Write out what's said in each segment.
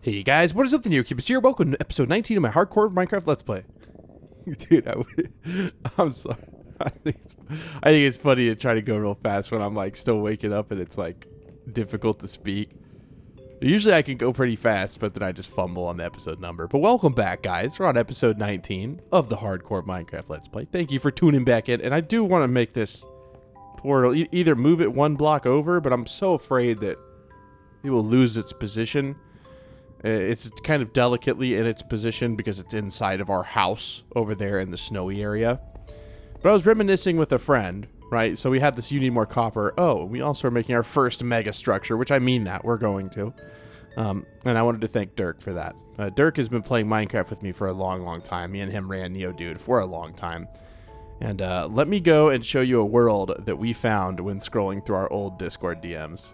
Hey guys, what is up, the NeoCubist here? Welcome to episode 19 of my hardcore Minecraft Let's Play. Dude, I'm sorry. I think it's funny to try to go real fast when I'm like still waking up and it's like difficult to speak. Usually I can go pretty fast, but then I just fumble on the episode number. But welcome back, guys. We're on episode 19 of the hardcore Minecraft Let's Play. Thank you for tuning back in, and I do want to make this portal either move it one block over, but I'm so afraid that it will lose its position. It's kind of delicately in its position because it's inside of our house over there in the snowy area. But I was reminiscing with a friend, right? So we had this, you need more copper. Oh, we also are making our first mega structure, which I mean that. We're going to. And I wanted to thank Dirk for that. Dirk has been playing Minecraft with me for a long time. Me and him ran NeoDude for a long time. And let me go and show you a world that we found when scrolling through our old Discord DMs.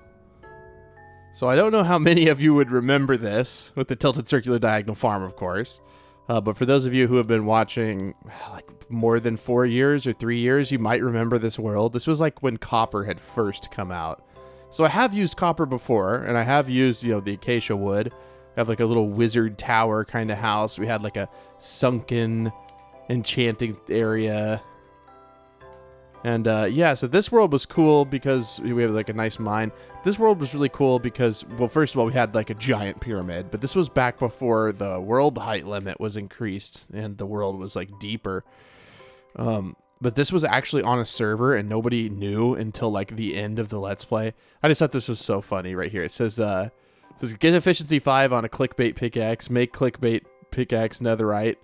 So I don't know how many of you would remember this with the tilted circular diagonal farm, of course. But for those of you who have been watching like more than 4 years or 3 years, you might remember this world. This was like when copper had first come out. So I have used copper before, and I have used, the acacia wood. We have like a little wizard tower kind of house. We had like a sunken enchanting area. And yeah, so this world was cool because we have like a nice mine. This world was really cool because, well, first of all, we had like a giant pyramid, but this was back before the world height limit was increased and the world was like deeper. But this was actually on a server and nobody knew until like the end of the Let's Play. I just thought this was so funny right here. It says get efficiency 5 on a clickbait pickaxe, make clickbait pickaxe netherite.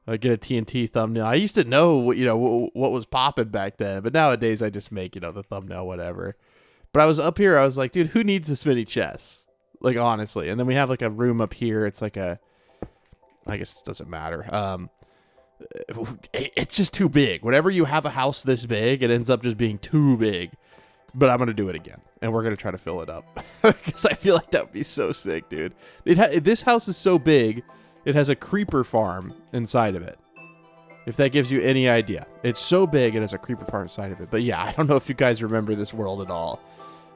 Get a TNT thumbnail. I used to know what was popping back then, but nowadays I just make the thumbnail whatever. But I was up here, I was like, dude, who needs this many chests? Like, honestly. And then we have like a room up here. It's like I guess it doesn't matter. It's just too big. Whenever you have a house this big, it ends up just being too big. But I'm gonna do it again, and we're gonna try to fill it up because I feel like that would be so sick, dude. This house is so big. It has a creeper farm inside of it. If that gives you any idea. It's so big, it has a creeper farm inside of it. But yeah, I don't know if you guys remember this world at all.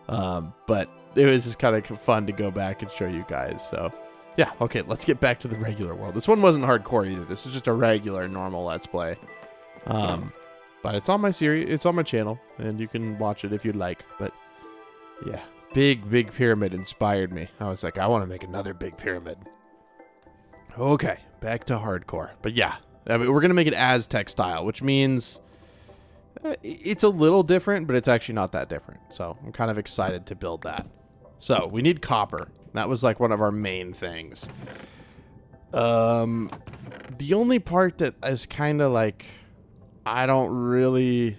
But it was just kind of fun to go back and show you guys. So yeah, okay, let's get back to the regular world. This one wasn't hardcore either. This was just a regular, normal Let's Play. But it's on my series, it's on my channel, and you can watch it if you'd like. But yeah, big pyramid inspired me. I was like, I want to make another big pyramid. Okay, back to hardcore. But yeah, I mean, we're going to make it Aztec style, which means it's a little different, but it's actually not that different. So I'm kind of excited to build that. So we need copper. That was like one of our main things. The only part that is kind of like, I don't really...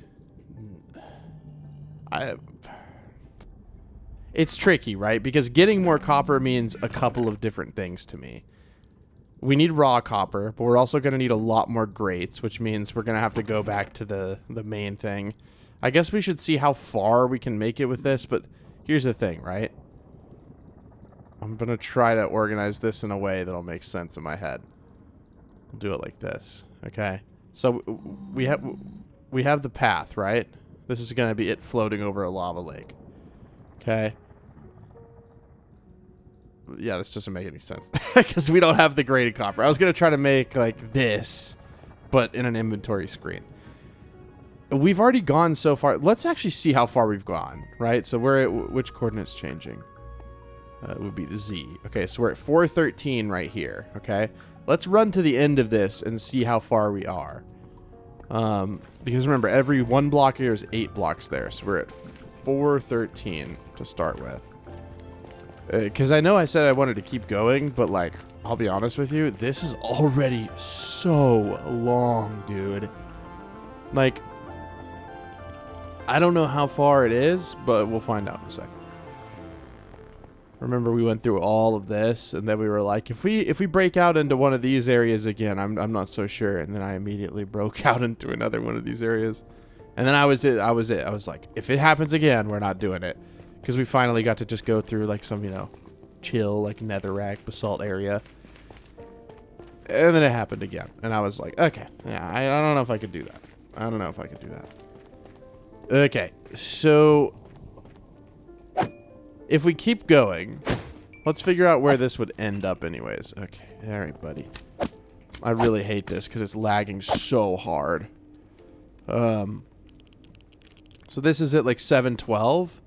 It's tricky, right? Because getting more copper means a couple of different things to me. We need raw copper, but we're also going to need a lot more grates, which means we're going to have to go back to the main thing. I guess we should see how far we can make it with this, but here's the thing, right? I'm going to try to organize this in a way that'll make sense in my head. We'll do it like this, okay? So we have the path, right? This is going to be it floating over a lava lake, okay? Yeah, this doesn't make any sense because we don't have the graded copper. I was going to try to make like this, but in an inventory screen. We've already gone so far. Let's actually see how far we've gone, right? So we're at which coordinate's changing? It would be the Z. Okay, so we're at 413 right here, okay? Let's run to the end of this and see how far we are. Because remember, every one block here is 8 blocks there. So we're at 413 to start with. Because I know I said I wanted to keep going, but like, I'll be honest with you, this is already so long, dude. Like, I don't know how far it is, but we'll find out in a second. Remember, we went through all of this, and then we were like, if we break out into one of these areas again, I'm not so sure. And then I immediately broke out into another one of these areas, and then I was like, if it happens again, we're not doing it. Because we finally got to just go through like some, chill, like netherrack basalt area. And then it happened again. And I was like, okay, yeah, I don't know if I could do that. I don't know if I could do that. Okay, so if we keep going, Let's figure out where this would end up anyways. Okay. All right, buddy. I really hate this because it's lagging so hard. So this is at like 712.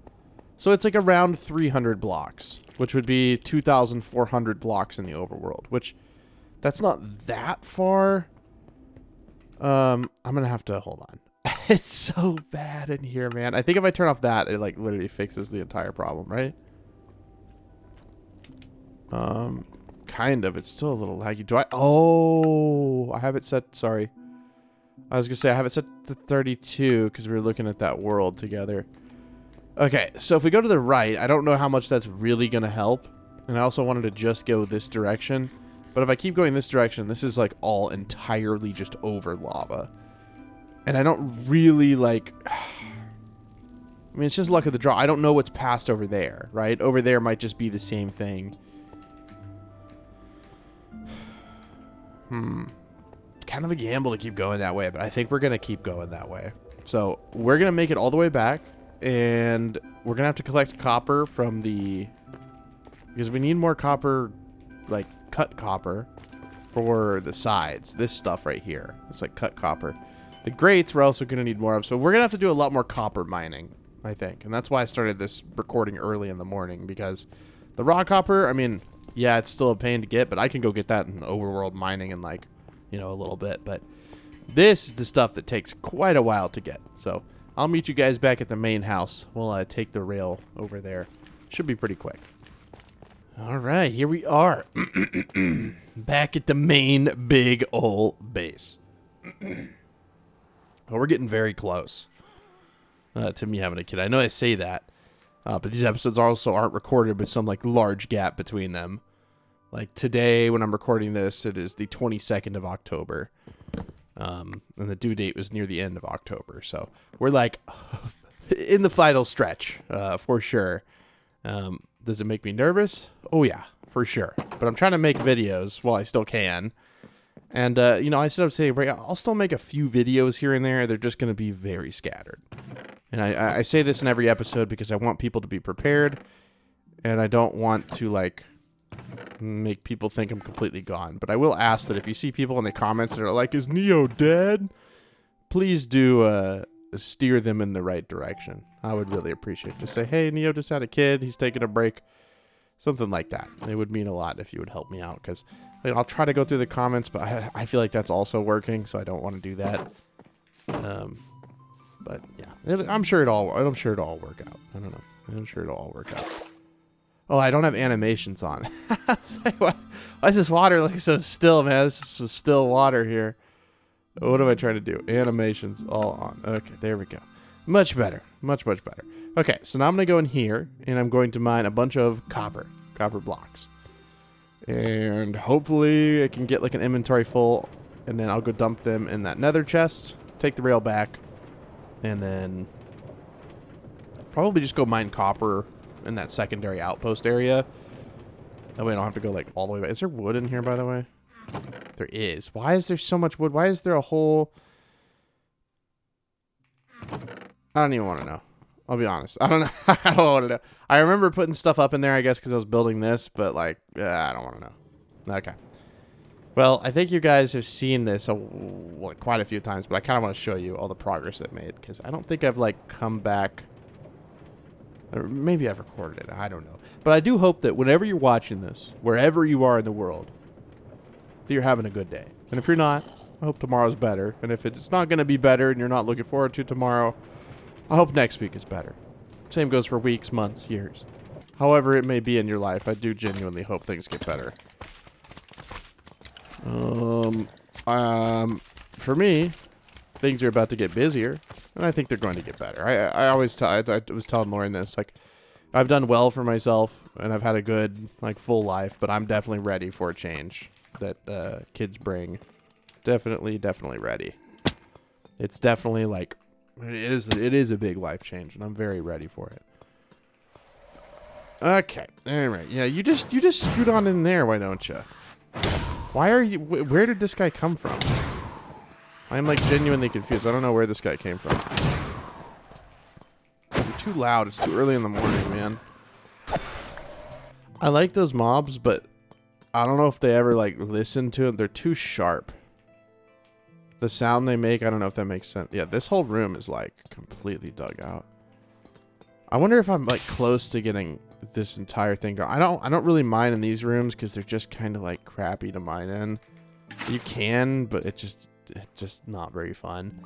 So it's like around 300 blocks, which would be 2,400 blocks in the overworld, which that's not that far. I'm going to have to hold on. It's so bad in here, man. I think if I turn off that, it like literally fixes the entire problem, right? Kind of. It's still a little laggy. Do I? Oh, I have it set. Sorry. I was going to say I have it set to 32 because we were looking at that world together. Okay, so if we go to the right, I don't know how much that's really going to help. And I also wanted to just go this direction. But if I keep going this direction, this is like all entirely just over lava. And I don't really like... I mean, it's just luck of the draw. I don't know what's past over there, right? Over there might just be the same thing. Kind of a gamble to keep going that way, but I think we're going to keep going that way. So we're going to make it all the way back. And we're going to have to collect copper from the... Because we need more copper, like cut copper, for the sides. This stuff right here. It's like cut copper. The grates we're also going to need more of. So we're going to have to do a lot more copper mining, I think. And that's why I started this recording early in the morning. Because the raw copper, I mean, yeah, it's still a pain to get. But I can go get that in overworld mining in like, you know, a little bit. But this is the stuff that takes quite a while to get. So I'll meet you guys back at the main house. We'll take the rail over there. Should be pretty quick. All right, here we are. Back at the main big ol' base. Well, we're getting very close to me having a kid. I know I say that, but these episodes also aren't recorded with some like large gap between them. Like today, when I'm recording this, it is the 22nd of October. And the due date was near the end of October. So we're like in the final stretch, for sure. Does it make me nervous? Oh yeah, for sure. But I'm trying to make videos while I still can. And, you know, I said, I'll still make a few videos here and there. They're just going to be very scattered. And I say this in every episode because I want people to be prepared. And I don't want to, like, make people think I'm completely gone. But I will ask that if you see people in the comments that are like, is Neo dead? Please do steer them in the right direction. I would really appreciate it. Just say, hey, Neo just had a kid. He's taking a break. Something like that. It would mean a lot if you would help me out. Because I'll try to go through the comments, but I feel like that's also working. So I don't want to do that. But yeah, I'm sure it'll all work out. I don't know. I'm sure it'll all work out. Oh, I don't have animations on. Why does this water look so still, man? This is some still water here. What am I trying to do? Animations all on. Okay, there we go. Much better. Much, much better. Okay, so now I'm going to go in here, and I'm going to mine a bunch of copper blocks. And hopefully I can get like an inventory full, and then I'll go dump them in that nether chest, take the rail back, and then probably just go mine copper in that secondary outpost area. That way I don't have to go like all the way back. Is there wood in here, by the way? There is. Why is there so much wood? Why is there a whole... I don't even want to know. I'll be honest. I don't know. I don't want to know. I remember putting stuff up in there, I guess, because I was building this, but like, I don't want to know. Okay. Well, I think you guys have seen this quite a few times, but I kind of want to show you all the progress I've made, because I don't think I've like come back... Or maybe I've recorded it. I don't know. But I do hope that whenever you're watching this, wherever you are in the world, that you're having a good day. And if you're not, I hope tomorrow's better. And if it's not going to be better and you're not looking forward to tomorrow, I hope next week is better. Same goes for weeks, months, years. However it may be in your life, I do genuinely hope things get better. For me, things are about to get busier, and I think they're going to get better. I always I was telling Lauren this, like, I've done well for myself, and I've had a good, like, full life, but I'm definitely ready for a change that kids bring. Definitely ready. It's definitely, like, it is a big life change, and I'm very ready for it. Okay, all right. Yeah, you just scoot on in there, why don't you? Why are you... Where did this guy come from? I'm, like, genuinely confused. I don't know where this guy came from. I'm too loud. It's too early in the morning, man. I like those mobs, but I don't know if they ever like listen to them. They're too sharp. The sound they make, I don't know if that makes sense. Yeah, this whole room is like completely dug out. I wonder if I'm like close to getting this entire thing going. I don't really mine in these rooms because they're just kind of like crappy to mine in. You can, but it's just not very fun.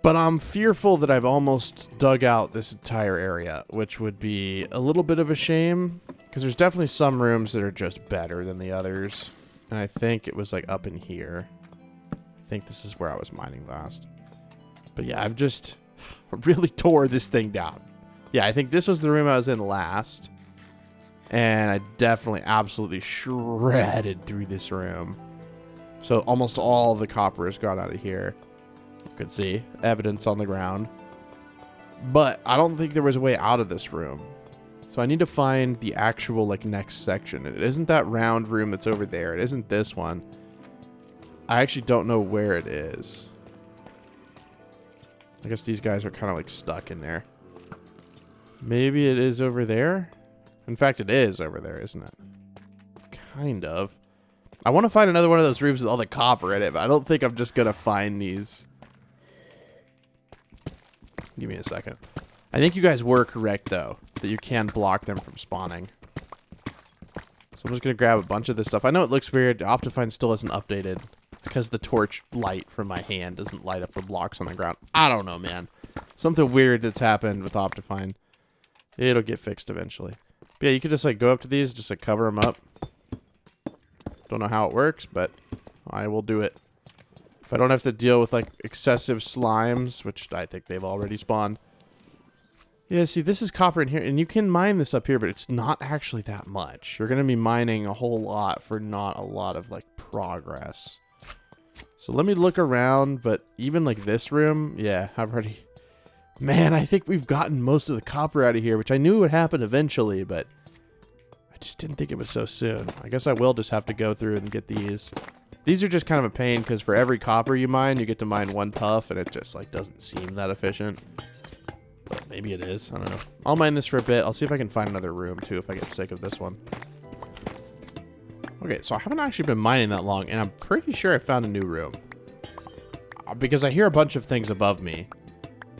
But I'm fearful that I've almost dug out this entire area, which would be a little bit of a shame because there's definitely some rooms that are just better than the others. And I think it was like up in here. I think this is where I was mining last. But yeah, I've just really tore this thing down. Yeah, I think this was the room I was in last. And I definitely absolutely shredded through this room. So almost all the copper has gone out of here. You can see evidence on the ground. But I don't think there was a way out of this room. So I need to find the actual like next section. It isn't that round room that's over there. It isn't this one. I actually don't know where it is. I guess these guys are kind of like stuck in there. Maybe it is over there. In fact, it is over there, isn't it? Kind of. I want to find another one of those rooms with all the copper in it, but I don't think I'm just going to find these. Give me a second. I think you guys were correct, though, that you can block them from spawning. So I'm just going to grab a bunch of this stuff. I know it looks weird. Optifine still isn't updated. It's because the torch light from my hand doesn't light up the blocks on the ground. I don't know, man. Something weird that's happened with Optifine. It'll get fixed eventually. But yeah, you could just like go up to these, just like cover them up. Don't know how it works, but I will do it. If I don't have to deal with like excessive slimes, which I think they've already spawned. Yeah, see, this is copper in here, and you can mine this up here, but it's not actually that much. You're going to be mining a whole lot for not a lot of like progress. So let me look around, but even like this room, yeah, I've already... Man, I think we've gotten most of the copper out of here, which I knew would happen eventually, but I just didn't think it was so soon. I guess I will just have to go through and get these. These are just kind of a pain, because for every copper you mine, you get to mine one tuff, and it just like doesn't seem that efficient. But maybe it is. I don't know. I'll mine this for a bit. I'll see if I can find another room, too, if I get sick of this one. Okay, so I haven't actually been mining that long, and I'm pretty sure I found a new room. Because I hear a bunch of things above me.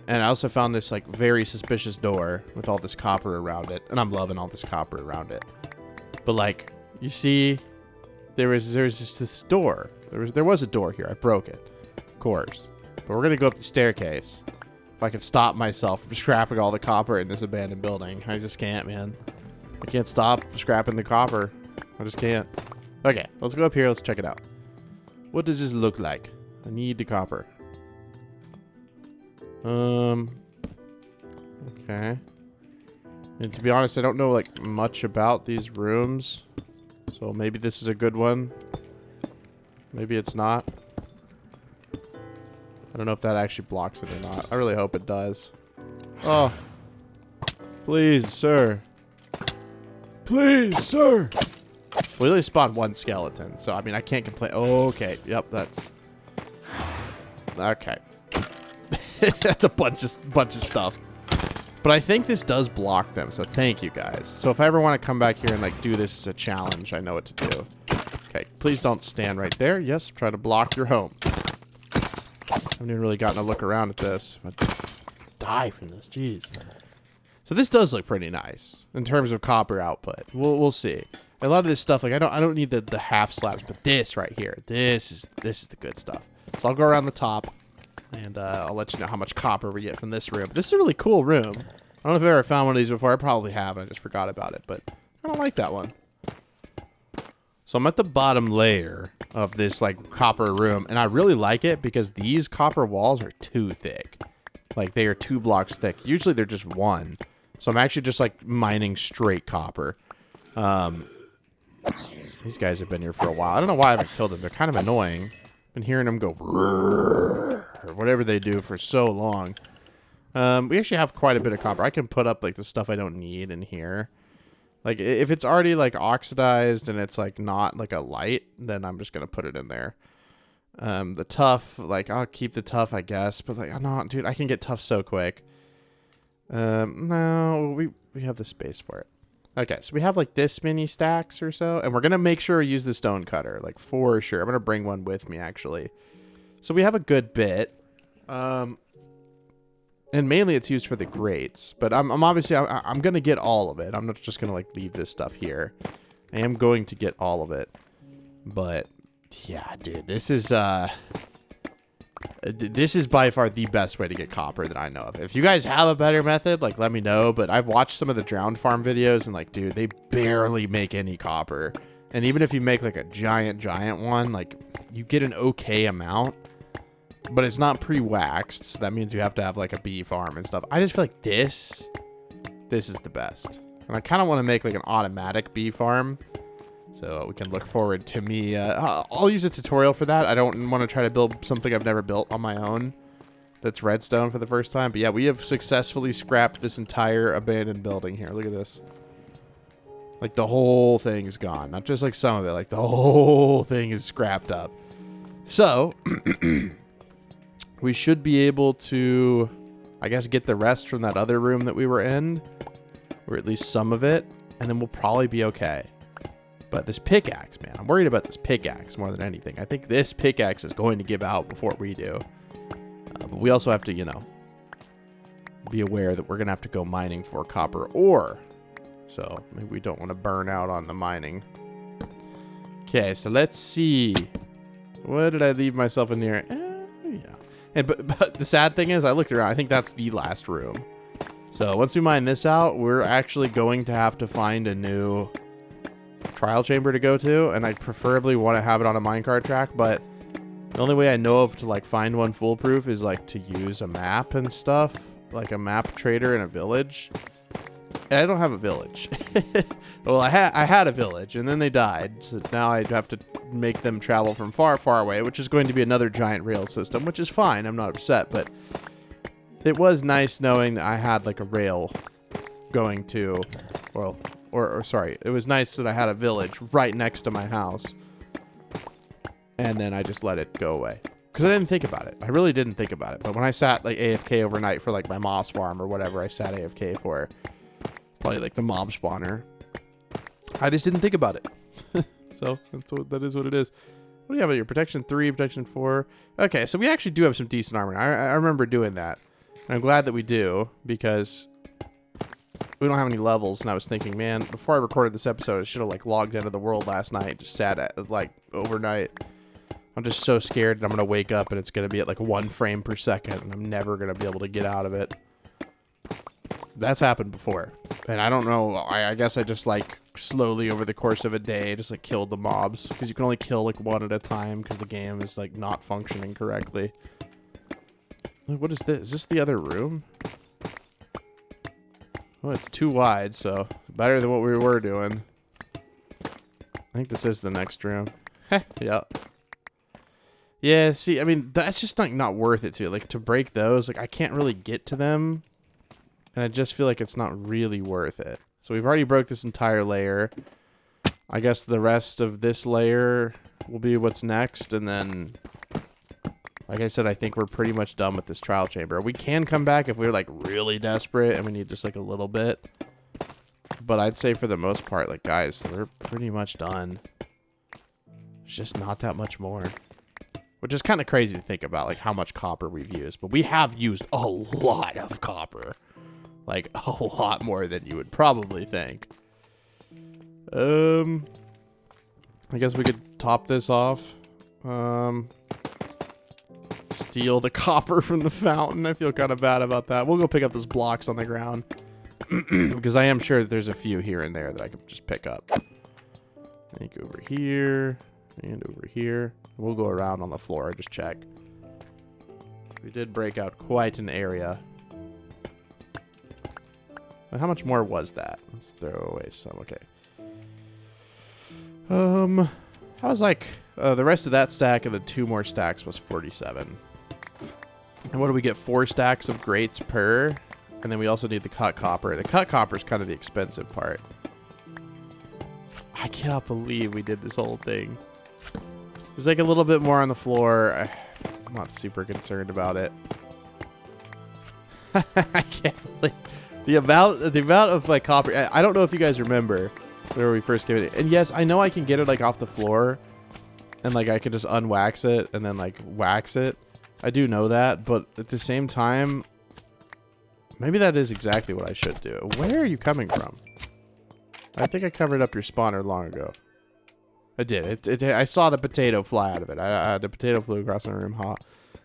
And I also found this, like, very suspicious door with all this copper around it. And I'm loving all this copper around it. But, like, you see, there's just this door. There was a door here. I broke it, of course. But we're going to go up the staircase. If I can stop myself from scrapping all the copper in this abandoned building. I just can't, man. I can't stop scrapping the copper. I just can't. Okay, let's go up here. Let's check it out. What does this look like? I need the copper. Okay. And to be honest, I don't know like much about these rooms. So maybe this is a good one. Maybe it's not. I don't know if that actually blocks it or not. I really hope it does. Oh. Please, sir. Please, sir. We only spawned one skeleton, so I mean I can't complain. Oh, okay. Yep, that's okay. That's a bunch of stuff. But I think this does block them, so thank you guys. So if I ever want to come back here and like do this as a challenge, I know what to do. Okay, please don't stand right there. Yes, try to block your home. I haven't even really gotten a look around at this. I'd die from this, jeez. So this does look pretty nice in terms of copper output. We'll see. A lot of this stuff, like I don't need the half slabs, but this right here, this is the good stuff. So I'll go around the top. And I'll let you know how much copper we get from this room. This is a really cool room. I don't know if I've ever found one of these before. I probably have. I just forgot about it. But I don't like that one. So I'm at the bottom layer of this like copper room. And I really like it because these copper walls are too thick. Like they are 2 blocks thick. Usually they're just 1. So I'm actually just like mining straight copper. These guys have been here for a while. I don't know why I haven't killed them. They're kind of annoying. Been hearing them go or whatever they do for so long. We actually have quite a bit of copper. I can put up like the stuff I don't need in here. Like if it's already like oxidized and it's like not like a light, then I'm just gonna put it in there. The tough, like I'll keep the tough, I guess, but like I'm not, dude. I can get tough so quick. No, we have the space for it. Okay, so we have like this many stacks or so, and we're gonna make sure we use the stone cutter, like for sure. I'm gonna bring one with me actually. So we have a good bit, and mainly it's used for the grates. But I'm obviously I'm gonna get all of it. I'm not just gonna like leave this stuff here. I am going to get all of it, but yeah, dude, this is by far the best way to get copper that I know of. If you guys have a better method, like let me know. But I've watched some of the drowned farm videos and like, dude, they barely make any copper. And even if you make like a giant one, like you get an okay amount, but it's not pre-waxed. So that means you have to have like a bee farm and stuff. I just feel like this is the best. And I kind of want to make like an automatic bee farm. So we can look forward to me. I'll use a tutorial for that. I don't want to try to build something I've never built on my own. That's redstone for the first time. But yeah, we have successfully scrapped this entire abandoned building here. Look at this. Like the whole thing's gone. Not just like some of it. Like the whole thing is scrapped up. So we should be able to, I guess, get the rest from that other room that we were in. Or at least some of it. And then we'll probably be okay. But this pickaxe, man, I'm worried about this pickaxe more than anything. I think this pickaxe is going to give out before we do. But we also have to, you know, be aware that we're going to have to go mining for copper ore. So maybe we don't want to burn out on the mining. Okay, so let's see. What did I leave myself in here? Yeah. And but the sad thing is I looked around. I think that's the last room. So once we mine this out, we're actually going to have to find a new trial chamber to go to, and I preferably want to have it on a minecart track, but the only way I know of to like find one foolproof is like to use a map and stuff, like a map trader in a village. And I don't have a village. Well, I had a village and then they died, so now I have to make them travel from far away, which is going to be another giant rail system, which is fine. I'm not upset, but it was nice knowing that I had like a rail going to, well, or sorry, it was nice that I had a village right next to my house. And then I just let it go away. Because I didn't think about it. I really didn't think about it. But when I sat like AFK overnight for like my moss farm or whatever I sat AFK for, probably like the mob spawner, I just didn't think about it. So that is what it is. What do you have here? Protection 3, protection 4. Okay, so we actually do have some decent armor. I remember doing that. And I'm glad that we do, because we don't have any levels, and I was thinking, man, before I recorded this episode, I should have like logged into the world last night, just sat at like overnight. I'm just so scared that I'm gonna wake up and it's gonna be at like 1 frame per second, and I'm never gonna be able to get out of it. That's happened before, and I don't know. I guess I just like slowly over the course of a day just like killed the mobs, because you can only kill like 1 at a time because the game is like not functioning correctly. What is this? Is this the other room? Oh, it's too wide, so better than what we were doing. I think this is the next room. Heh, yeah. Yeah, see, I mean, that's just not worth it to. Like, to break those, like, I can't really get to them. And I just feel like it's not really worth it. So we've already broke this entire layer. I guess the rest of this layer will be what's next, and then, like I said, I think we're pretty much done with this trial chamber. We can come back if we're like really desperate and we need just like a little bit. But I'd say for the most part, like, guys, we're pretty much done. There's just not that much more. Which is kind of crazy to think about, like how much copper we've used. But we have used a lot of copper. Like a lot more than you would probably think. I guess we could top this off. Steal the copper from the fountain. I feel kind of bad about that. We'll go pick up those blocks on the ground. Because I am sure that there's a few here and there that I could just pick up. I think over here and over here. We'll go around on the floor and just check. We did break out quite an area. But how much more was that? Let's throw away some. Okay. I was like, the rest of that stack and the 2 more stacks was 47. And what do we get? 4 stacks of grates per. And then we also need the cut copper. The cut copper is kind of the expensive part. I cannot believe we did this whole thing. There's like a little bit more on the floor. I'm not super concerned about it. I can't believe the amount of like copper. I don't know if you guys remember whenever we first came in. And yes, I know I can get it like off the floor, and like I can just unwax it and then like wax it. I do know that, but at the same time, maybe that is exactly what I should do. Where are you coming from? I think I covered up your spawner long ago. I did. I saw the potato fly out of it. The potato flew across my room.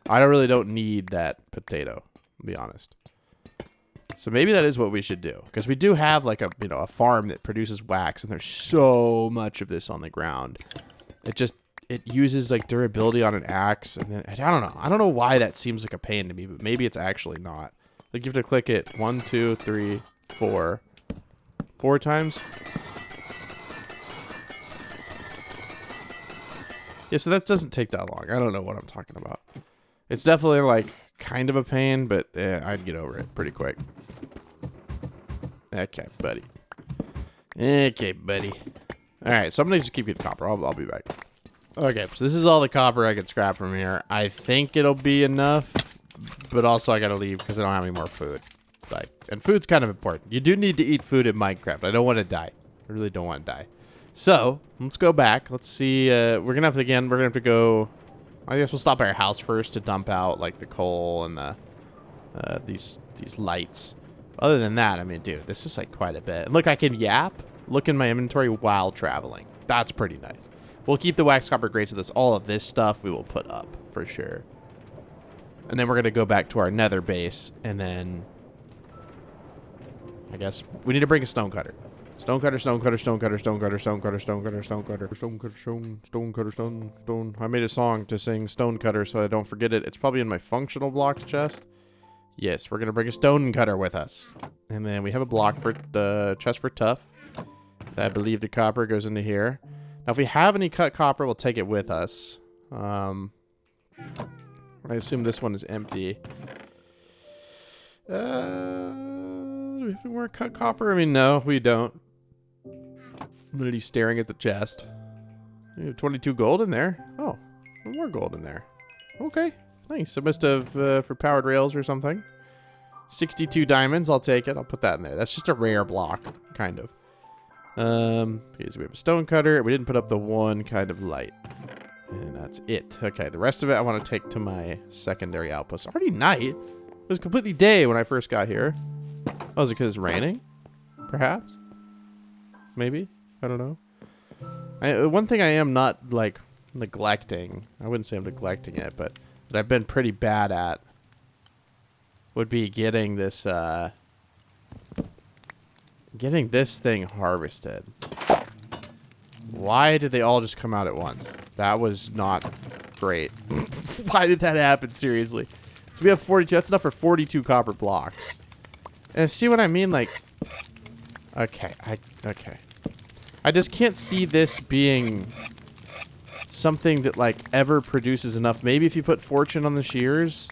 I really don't need that potato, to be honest. So maybe that is what we should do, because we do have like a farm that produces wax, and there's so much of this on the ground. It uses like durability on an axe, and then I don't know. I don't know why that seems like a pain to me, but maybe it's actually not. Like you have to click it 1, 2, 3, 4 times. Yeah, so that doesn't take that long. I don't know what I'm talking about. It's definitely like kind of a pain, but I'd get over it pretty quick. Okay, buddy. Okay, buddy. All right, so I'm gonna just keep getting copper. I'll be back. Okay, so this is all the copper I can scrap from here. I think it'll be enough, but also I gotta leave because I don't have any more food. Like, and food's kind of important. You do need to eat food in Minecraft. I don't want to die. I really don't want to die. So let's go back. Let's see. We're gonna have to go. I guess we'll stop at our house first to dump out like the coal and the these lights. Other than that, I mean, dude, this is like quite a bit. And look, I can yap. Look in my inventory while traveling. That's pretty nice. We'll keep the wax copper grates with us. All of this stuff we will put up for sure. And then we're gonna go back to our Nether base, and then I guess we need to bring a stone cutter. Stone cutter, stone cutter, stone cutter, stone cutter, stone cutter, stone cutter, stone cutter, stone cutter, stone cutter, stone. I made a song to sing stone cutter so I don't forget it. It's probably in my functional blocked chest. Yes, we're gonna bring a stone cutter with us. And then we have a block for the chest for tough. I believe the copper goes into here. Now if we have any cut copper, we'll take it with us. I assume this one is empty. Do we have any more cut copper? I mean, no, we don't. I'm literally staring at the chest. We have 22 gold in there. Oh, more gold in there. Okay, nice. It must have for powered rails or something. 62 diamonds. I'll take it. I'll put that in there. That's just a rare block, kind of. Okay, so we have a stone cutter. We didn't put up the one kind of light. And that's it. Okay, the rest of it I want to take to my secondary outpost. Already night. It was completely day when I first got here. Oh, is it because it's raining? Perhaps? Maybe? I don't know. One thing I am not, like, neglecting. I wouldn't say I'm neglecting it, but that I've been pretty bad at would be getting this, thing harvested. Why did they all just come out at once? That was not great. Why did that happen? Seriously. So we have 42. That's enough for 42 copper blocks. And see what I mean? Like, okay. I just can't see this being something that, like, ever produces enough. Maybe if you put fortune on the shears.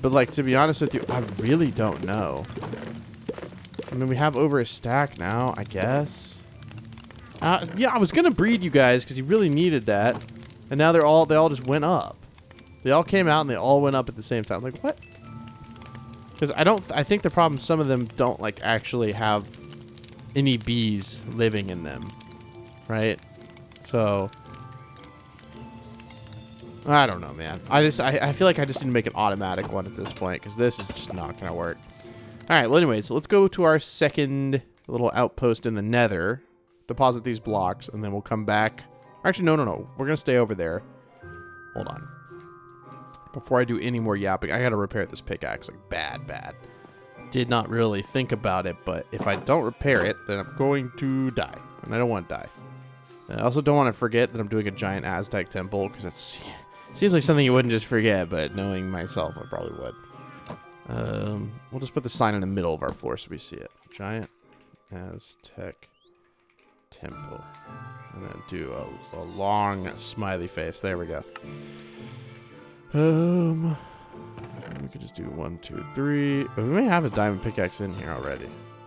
But, like, to be honest with you, I really don't know. I mean, we have over a stack now, I guess. Yeah, I was gonna breed you guys because you really needed that, and now they all just went up. They all came out and they all went up at the same time. Like, what? Because I think the problem, some of them don't like actually have any bees living in them, right? So I don't know, man. I feel like I just need to make an automatic one at this point because this is just not gonna work. All right. Well, anyways, so let's go to our second little outpost in the Nether. Deposit these blocks, and then we'll come back. Actually, no. We're going to stay over there. Hold on. Before I do any more yapping, I got to repair this pickaxe. Like, bad. Did not really think about it, but if I don't repair it, then I'm going to die. And I don't want to die. And I also don't want to forget that I'm doing a giant Aztec temple, because it seems like something you wouldn't just forget, but knowing myself, I probably would. We'll just put the sign in the middle of our floor so we see it. Giant Aztec temple, and then do a long smiley face. There we go. We could just do 1, 2, 3. Oh, we may have a diamond pickaxe in here already.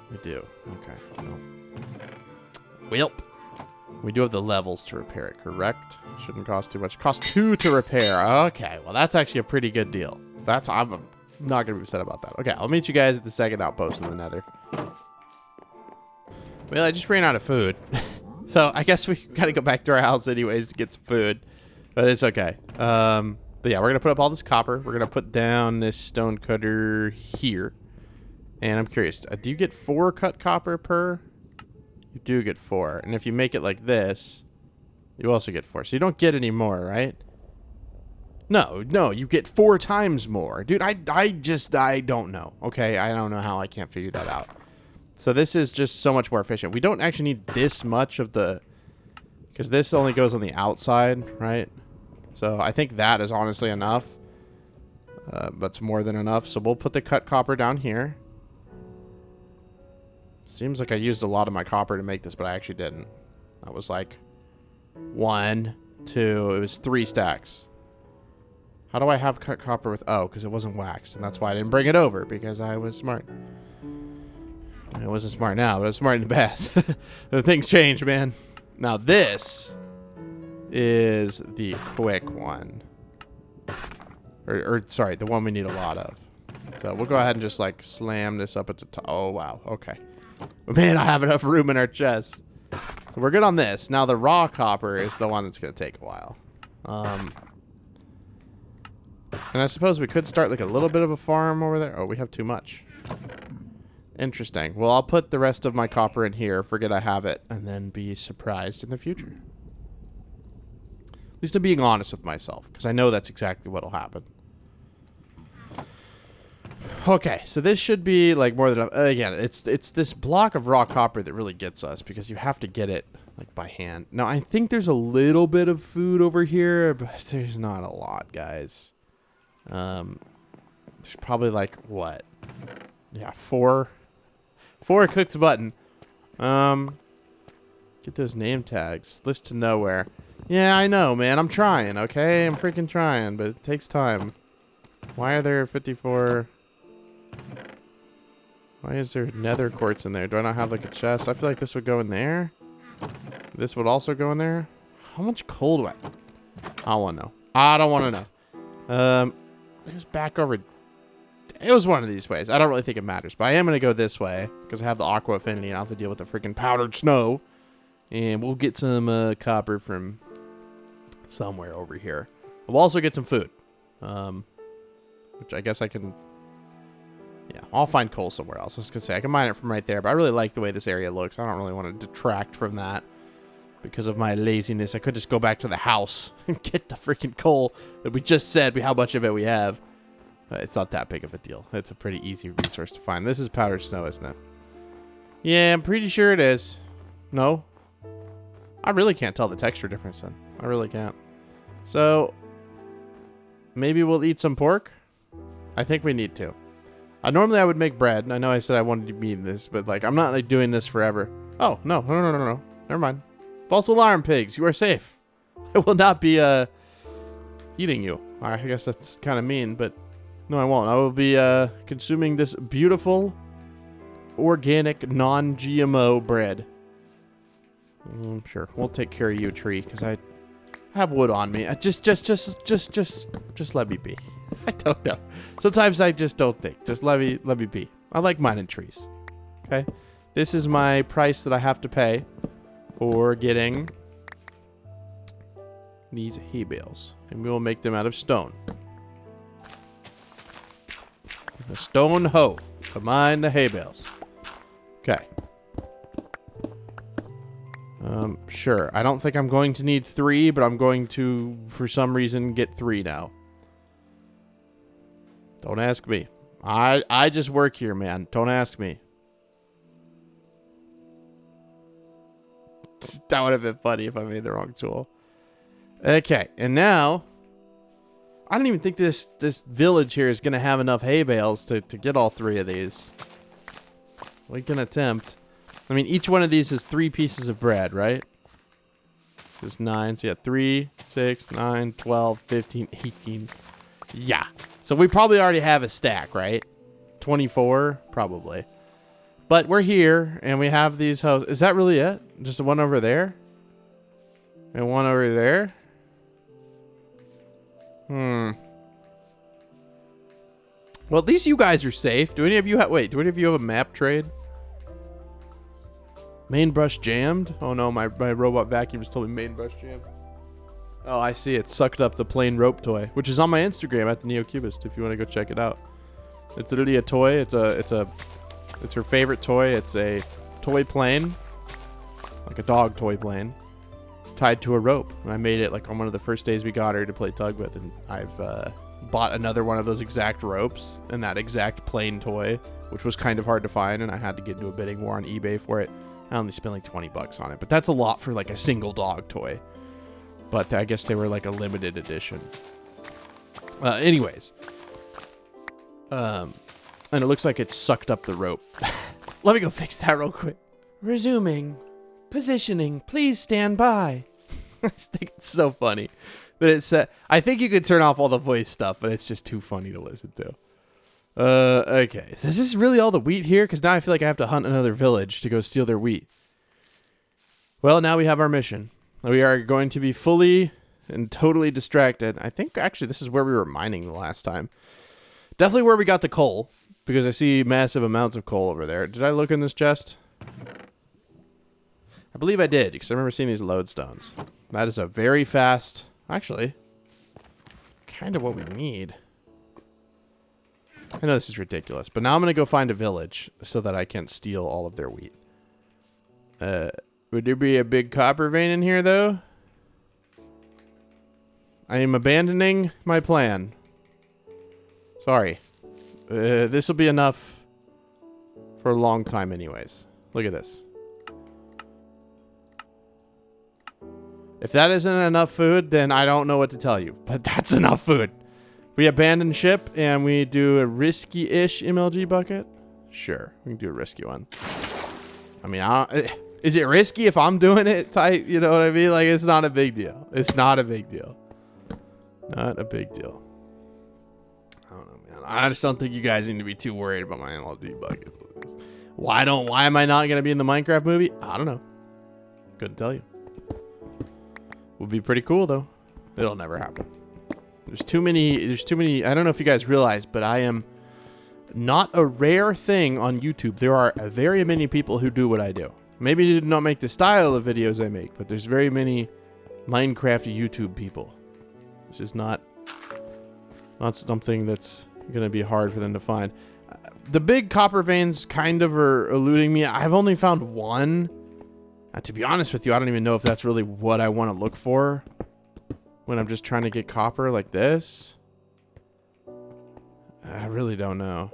We do. Okay. Well, we do have the levels to repair it, correct? Shouldn't cost too much. Cost 2 to repair. Okay. Well, that's actually a pretty good deal. not going to be upset about that. Okay, I'll meet you guys at the second outpost in the Nether. Well, I just ran out of food. So I guess we got to go back to our house anyways to get some food. But it's okay. But yeah, we're going to put up all this copper. We're going to put down this stone cutter here. And I'm curious, do you get 4 cut copper per? You do get 4. And if you make it like this, you also get 4. So you don't get any more, right? No, you get 4 times more. Dude, I don't know. Okay, I don't know how I can't figure that out. So this is just so much more efficient. We don't actually need this much of the... because this only goes on the outside, right? So I think that is honestly enough. That's more than enough. So we'll put the cut copper down here. Seems like I used a lot of my copper to make this, but I actually didn't. That was like 1, 2, it was 3 stacks. How do I have cut copper with... oh, because it wasn't waxed. And that's why I didn't bring it over, because I was smart. I wasn't smart now, but I was smart in the past. The things change, man. Now this is the quick one. Or sorry, the one we need a lot of. So we'll go ahead and just like slam this up at the top. Oh, wow. Okay. But man, I have enough room in our chest. So we're good on this. Now the raw copper is the one that's going to take a while. And I suppose we could start like a little bit of a farm over there. Oh, we have too much. Interesting. Well, I'll put the rest of my copper in here, forget I have it, and then be surprised in the future. At least I'm being honest with myself, because I know that's exactly what'll happen. Okay, so this should be like more than... again, it's this block of raw copper that really gets us, because you have to get it like by hand. Now, I think there's a little bit of food over here, but there's not a lot, guys. There's probably like, what? Yeah, 4 cooked button. Get those name tags. List to nowhere. Yeah, I know, man. I'm trying, okay? I'm freaking trying, but it takes time. Why are there 54... why is there nether quartz in there? Do I not have like a chest? I feel like this would go in there. This would also go in there. How much coal do I... I don't want to know. I don't want to know. It was back over... it was one of these ways. I don't really think it matters, but I am going to go this way because I have the aqua affinity and I will have to deal with the freaking powdered snow. And we'll get some copper from somewhere over here. We'll also get some food. Which I guess I can... yeah, I'll find coal somewhere else. I was going to say, I can mine it from right there, but I really like the way this area looks. I don't really want to detract from that because of my laziness. I could just go back to the house and get the freaking coal that we just said how much of it we have. It's not that big of a deal. It's a pretty easy resource to find. This is powdered snow, isn't it? Yeah, I'm pretty sure it is. No? I really can't tell the texture difference then. I really can't. So, maybe we'll eat some pork? I think we need to. Normally I would make bread, and I know I said I wanted to be this, but like I'm not like doing this forever. Oh, no. Never mind. False alarm, pigs. You are safe. I will not be eating you. I guess that's kind of mean, but no, I won't. I will be consuming this beautiful, organic, non-GMO bread. Sure, we'll take care of you, tree, because I have wood on me. Just let me be. I don't know. Sometimes I just don't think. Just let me be. I like mining trees. Okay, this is my price that I have to pay for getting these hay bales, and we will make them out of stone. A stone hoe to mine the hay bales. Okay. Sure. I don't think I'm going to need 3, but I'm going to, for some reason, get 3 now. Don't ask me. I just work here, man. Don't ask me. That would have been funny if I made the wrong tool. Okay, and now I don't even think this village here is going to have enough hay bales to get all 3 of these. We can attempt. I mean, each one of these is 3 pieces of bread, right? There's 9. So yeah, 3, 6, 9, 12, 15, 18. Yeah. So we probably already have a stack, right? 24, probably. But we're here, and we have these hoes. Is that really it? Just the one over there? And one over there? Well, at least you guys are safe. Do any of you have... Wait, do any of you have a map trade? Main brush jammed? Oh no, my robot vacuum just told me main brush jammed. Oh, I see. It sucked up the plain rope toy, which is on my Instagram at the NeoCubist if you want to go check it out. It's literally a toy. It's her favorite toy. It's a toy plane, like a dog toy plane, tied to a rope. And I made it like on one of the first days we got her to play tug with, and I've bought another one of those exact ropes and that exact plane toy, which was kind of hard to find, and I had to get into a bidding war on eBay for it. I only spent like 20 bucks on it, but that's a lot for like a single dog toy. But I guess they were like a limited edition. Anyways. And it looks like it sucked up the rope. Let me go fix that real quick. Resuming. Positioning. Please stand by. I just think it's so funny that it said... I think you could turn off all the voice stuff, but it's just too funny to listen to. Okay. So is this really all the wheat here? Because now I feel like I have to hunt another village to go steal their wheat. Well, now we have our mission. We are going to be fully and totally distracted. I think actually this is where we were mining the last time. Definitely where we got the coal, because I see massive amounts of coal over there. Did I look in this chest? I believe I did, because I remember seeing these lodestones. That is a very fast... Actually, kind of what we need. I know this is ridiculous, but now I'm going to go find a village so that I can steal all of their wheat. Would there be a big copper vein in here, though? I am abandoning my plan. Sorry. This will be enough for a long time anyways. Look at this. If that isn't enough food, then I don't know what to tell you. But that's enough food. We abandon ship and we do a risky-ish MLG bucket. Sure, we can do a risky one. I mean, is it risky if I'm doing it tight? You know what I mean? Like, it's not a big deal. It's not a big deal. Not a big deal. I don't know, man. I just don't think you guys need to be too worried about my MLG bucket. Why am I not going to be in the Minecraft movie? I don't know. Couldn't tell you. Would be pretty cool, though. It'll never happen. There's too many. I don't know if you guys realize, but I am not a rare thing on YouTube. There are very many people who do what I do. Maybe they do not make the style of videos I make, but there's very many Minecraft YouTube people. This is not something that's going to be hard for them to find. The big copper veins kind of are eluding me. I've only found one. To be honest with you, I don't even know if that's really what I want to look for when I'm just trying to get copper like this. I really don't know.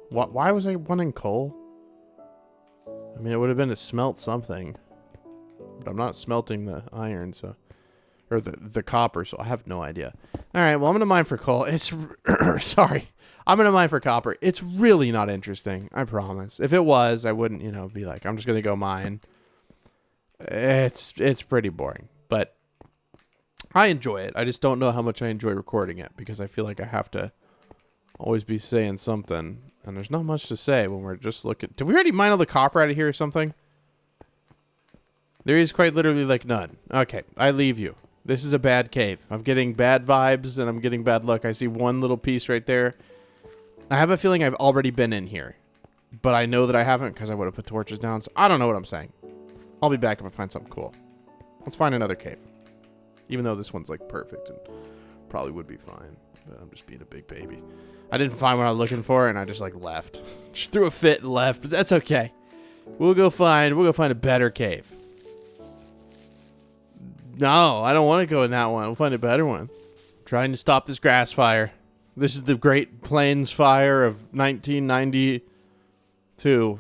Why was I wanting coal? I mean, it would have been to smelt something. But I'm not smelting the iron, so... Or the copper, so I have no idea. Alright, well, I'm going to mine for coal. It's... Sorry. I'm going to mine for copper. It's really not interesting, I promise. If it was, I wouldn't, be like, I'm just going to go mine. It's pretty boring, but I enjoy it. I just don't know how much I enjoy recording it because I feel like I have to always be saying something, and there's not much to say when we're just looking. Did we already mine all the copper out of here or something? There is quite literally like none. Okay, I leave you. This is a bad cave. I'm getting bad vibes and I'm getting bad luck. I see one little piece right there. I have a feeling I've already been in here, but I know that I haven't because I would have put torches down, so I don't know what I'm saying. I'll be back if I find something cool. Let's find another cave. Even though this one's like perfect and probably would be fine. But I'm just being a big baby. I didn't find what I was looking for and I just like left. Just threw a fit and left, but that's okay. We'll go find a better cave. No, I don't want to go in that one. We'll find a better one. I'm trying to stop this grass fire. This is the Great Plains Fire of 1992.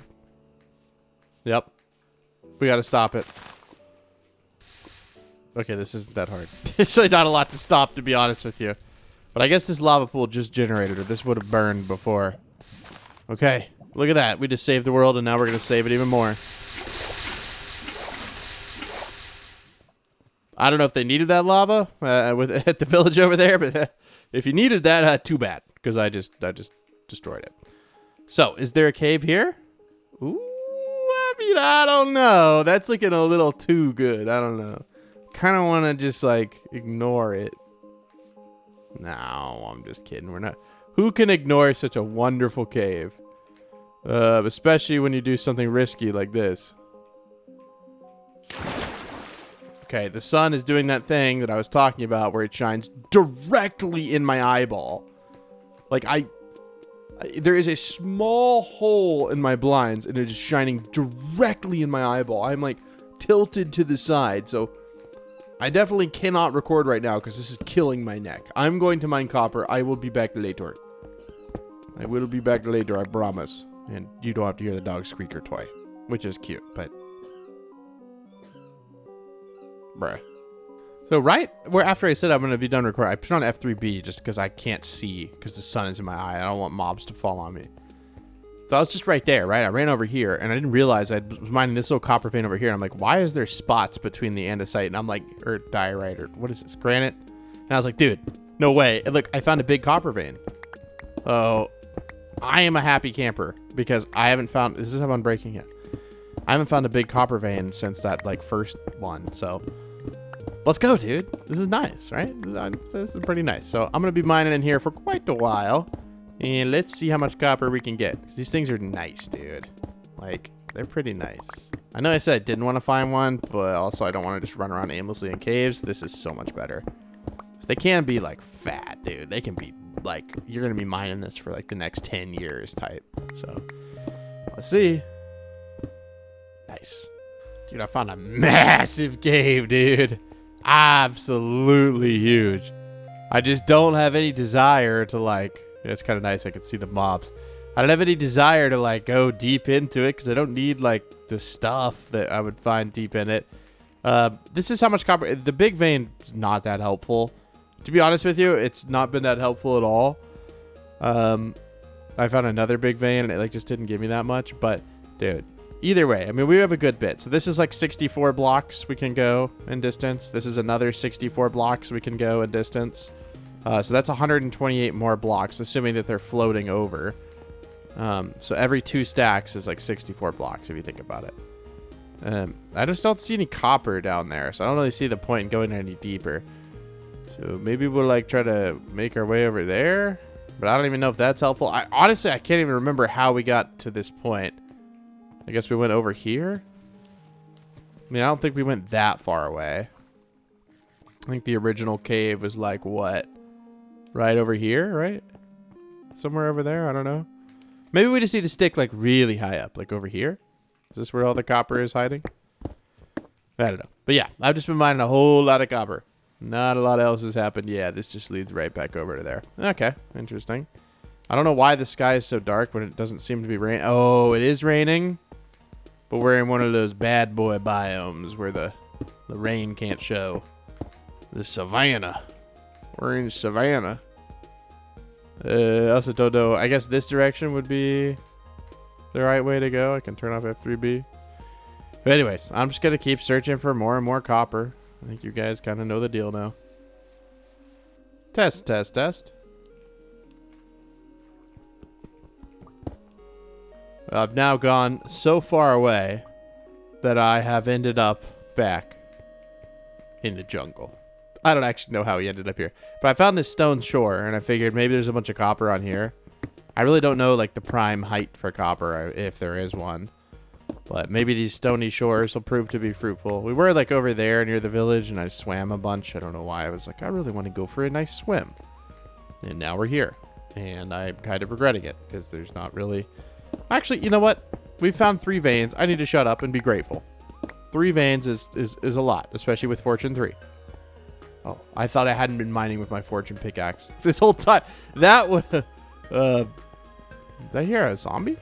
Yep. We got to stop it. Okay, this isn't that hard. It's really not a lot to stop, to be honest with you. But I guess this lava pool just generated, or this would have burned before. Okay, look at that. We just saved the world, and now we're going to save it even more. I don't know if they needed that lava at the village over there, but if you needed that, too bad, because I just destroyed it. So, is there a cave here? Ooh. I mean, I don't know. That's looking a little too good. I don't know. Kind of want to just like ignore it. No, I'm just kidding. We're Who can ignore such a wonderful cave? Especially when you do something risky like this. Okay, the sun is doing that thing that I was talking about where it shines directly in my eyeball. Like, there is a small hole in my blinds and it is shining directly in my eyeball. I'm like tilted to the side, so I definitely cannot record right now because this is killing my neck. I'm going to mine copper. I will be back later. I will be back later, I promise. And you don't have to hear the dog squeaker toy, which is cute, but... Bruh. So right where after I said I'm going to be done recording, I put on F3B just because I can't see because the sun is in my eye. I don't want mobs to fall on me. So I was just right there, right? I ran over here and I didn't realize I was mining this little copper vein over here. And I'm like, why is there spots between the andesite? And I'm like, or diorite, or what is this? Granite? And I was like, dude, no way. And look, I found a big copper vein. Oh, I am a happy camper because I haven't found, this is how I'm breaking it. I haven't found a big copper vein since that like first one. So let's go, dude. This is nice, right? This is pretty nice. So I'm going to be mining in here for quite a while. And let's see how much copper we can get. These things are nice, dude. Like, they're pretty nice. I know I said I didn't want to find one, but also I don't want to just run around aimlessly in caves. This is so much better. So they can be, like, fat, dude. They can be, like, you're going to be mining this for, like, the next 10 years type. So, let's see. Nice. Dude, I found a massive cave, dude. Absolutely huge. I just don't have any desire to, like... Yeah, it's kind of nice. I can see the mobs. I don't have any desire to, like, go deep into it because I don't need, like, the stuff that I would find deep in it. This is how much copper... The big vein is not that helpful. To be honest with you, it's not been that helpful at all. I found another big vein, and it, like, just didn't give me that much. But, dude, either way, I mean, we have a good bit. So this is, like, 64 blocks we can go in distance. This is another 64 blocks we can go in distance. So that's 128 more blocks, assuming that they're floating over. So every 2 stacks is like 64 blocks, if you think about it. I just don't see any copper down there, so I don't really see the point in going any deeper. So maybe we'll like try to make our way over there, but I don't even know if that's helpful. Honestly, I can't even remember how we got to this point. I guess we went over here. I mean, I don't think we went that far away. I think the original cave was like what? Right over here, right? Somewhere over there, I don't know. Maybe we just need to stick like really high up, like over here. Is this where all the copper is hiding? I don't know. But yeah, I've just been mining a whole lot of copper. Not a lot else has happened. Yeah, this just leads right back over to there. Okay, interesting. I don't know why the sky is so dark when it doesn't seem to be raining. Oh, it is raining. But we're in one of those bad boy biomes where the rain can't show. The savannah. We're in savannah. I also don't know. I guess this direction would be the right way to go. I can turn off F3B. But anyways, I'm just going to keep searching for more and more copper. I think you guys kind of know the deal now. Test, test, test. I've now gone so far away that I have ended up back in the jungle. I don't actually know how he ended up here. But I found this stone shore, and I figured maybe there's a bunch of copper on here. I really don't know, like, the prime height for copper, if there is one. But maybe these stony shores will prove to be fruitful. We were, like, over there near the village, and I swam a bunch. I don't know why. I was like, I really want to go for a nice swim. And now we're here. And I'm kind of regretting it, because there's not really... Actually, you know what? We found 3 veins. I need to shut up and be grateful. 3 veins is a lot, especially with Fortune 3. Oh, I thought I hadn't been mining with my fortune pickaxe this whole time. That would... did I hear a zombie?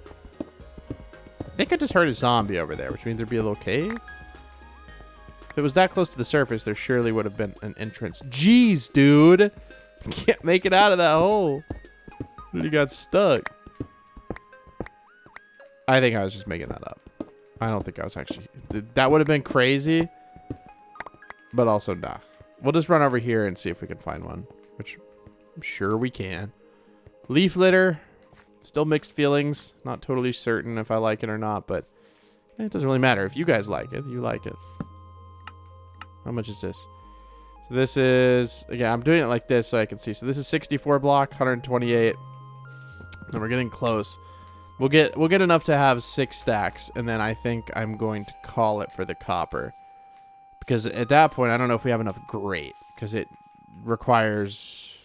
I think I just heard a zombie over there, which means there'd be a little cave. If it was that close to the surface, there surely would have been an entrance. Jeez, dude. Can't make it out of that hole. You got stuck. I think I was just making that up. I don't think I was actually... That would have been crazy. But also, nah. We'll just run over here and see if we can find one. Which I'm sure we can. Leaf litter. Still mixed feelings. Not totally certain if I like it or not. But it doesn't really matter. If you guys like it, you like it. How much is this? This is, again, I'm doing it like this so I can see. So this is 64 block, 128. And we're getting close. We'll get enough to have 6 stacks, and then I think I'm going to call it for the copper. Because at that point, I don't know if we have enough great, because it requires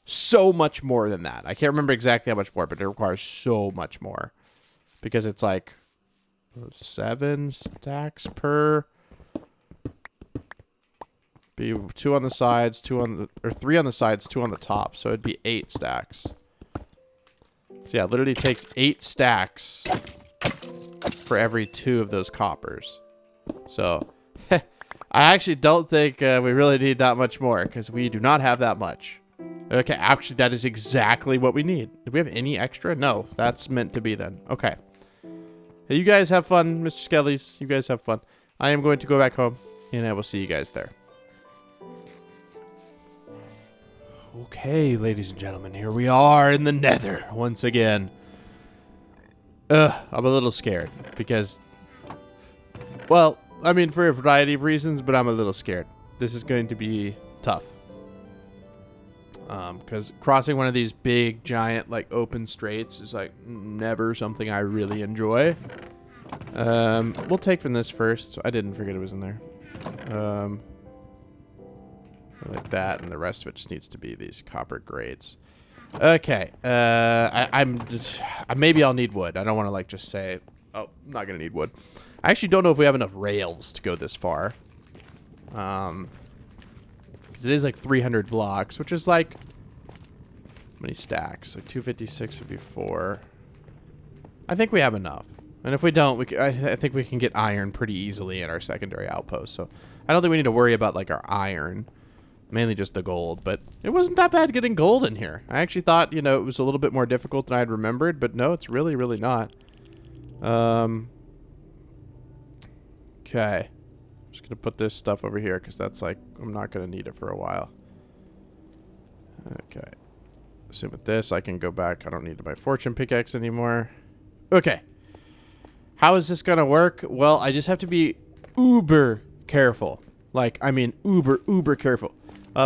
so much more than that. I can't remember exactly how much more, but it requires so much more. Because it's like 7 stacks per... Be 2 on the sides, 2 on the, or 3 on the sides, 2 on the top. So it'd be 8 stacks. So yeah, it literally takes 8 stacks for every 2 of those coppers. So I actually don't think we really need that much more, because we do not have that much. Okay, actually that is exactly what we need. Do we have any extra? No, that's meant to be then. Okay. Hey, you guys have fun, Mr. Skellies. You guys have fun. I am going to go back home, and I will see you guys there. Okay, ladies and gentlemen, here we are in the Nether once again. I'm a little scared because, well, I mean, for a variety of reasons, but I'm a little scared. This is going to be tough. Because crossing one of these big, giant, like, open straits is, like, never something I really enjoy. We'll take from this first. I didn't forget it was in there. Like that, and the rest of it just needs to be these copper grades. Okay, maybe I'll need wood. I don't want to like just say, oh, I'm not gonna need wood. I actually don't know if we have enough rails to go this far. Because it is like 300 blocks, which is like, how many stacks? Like 256 would be 4. I think we have enough. And if we don't, I think we can get iron pretty easily in our secondary outpost. So I don't think we need to worry about like our iron. Mainly just the gold, but it wasn't that bad getting gold in here. I actually thought, you know, it was a little bit more difficult than I'd remembered, but no, it's really, really not. Okay. I'm just going to put this stuff over here because that's like, I'm not going to need it for a while. Okay. Assume with this, I can go back. I don't need my fortune pickaxe anymore. Okay. How is this going to work? Well, I just have to be uber careful. Like, I mean, uber careful.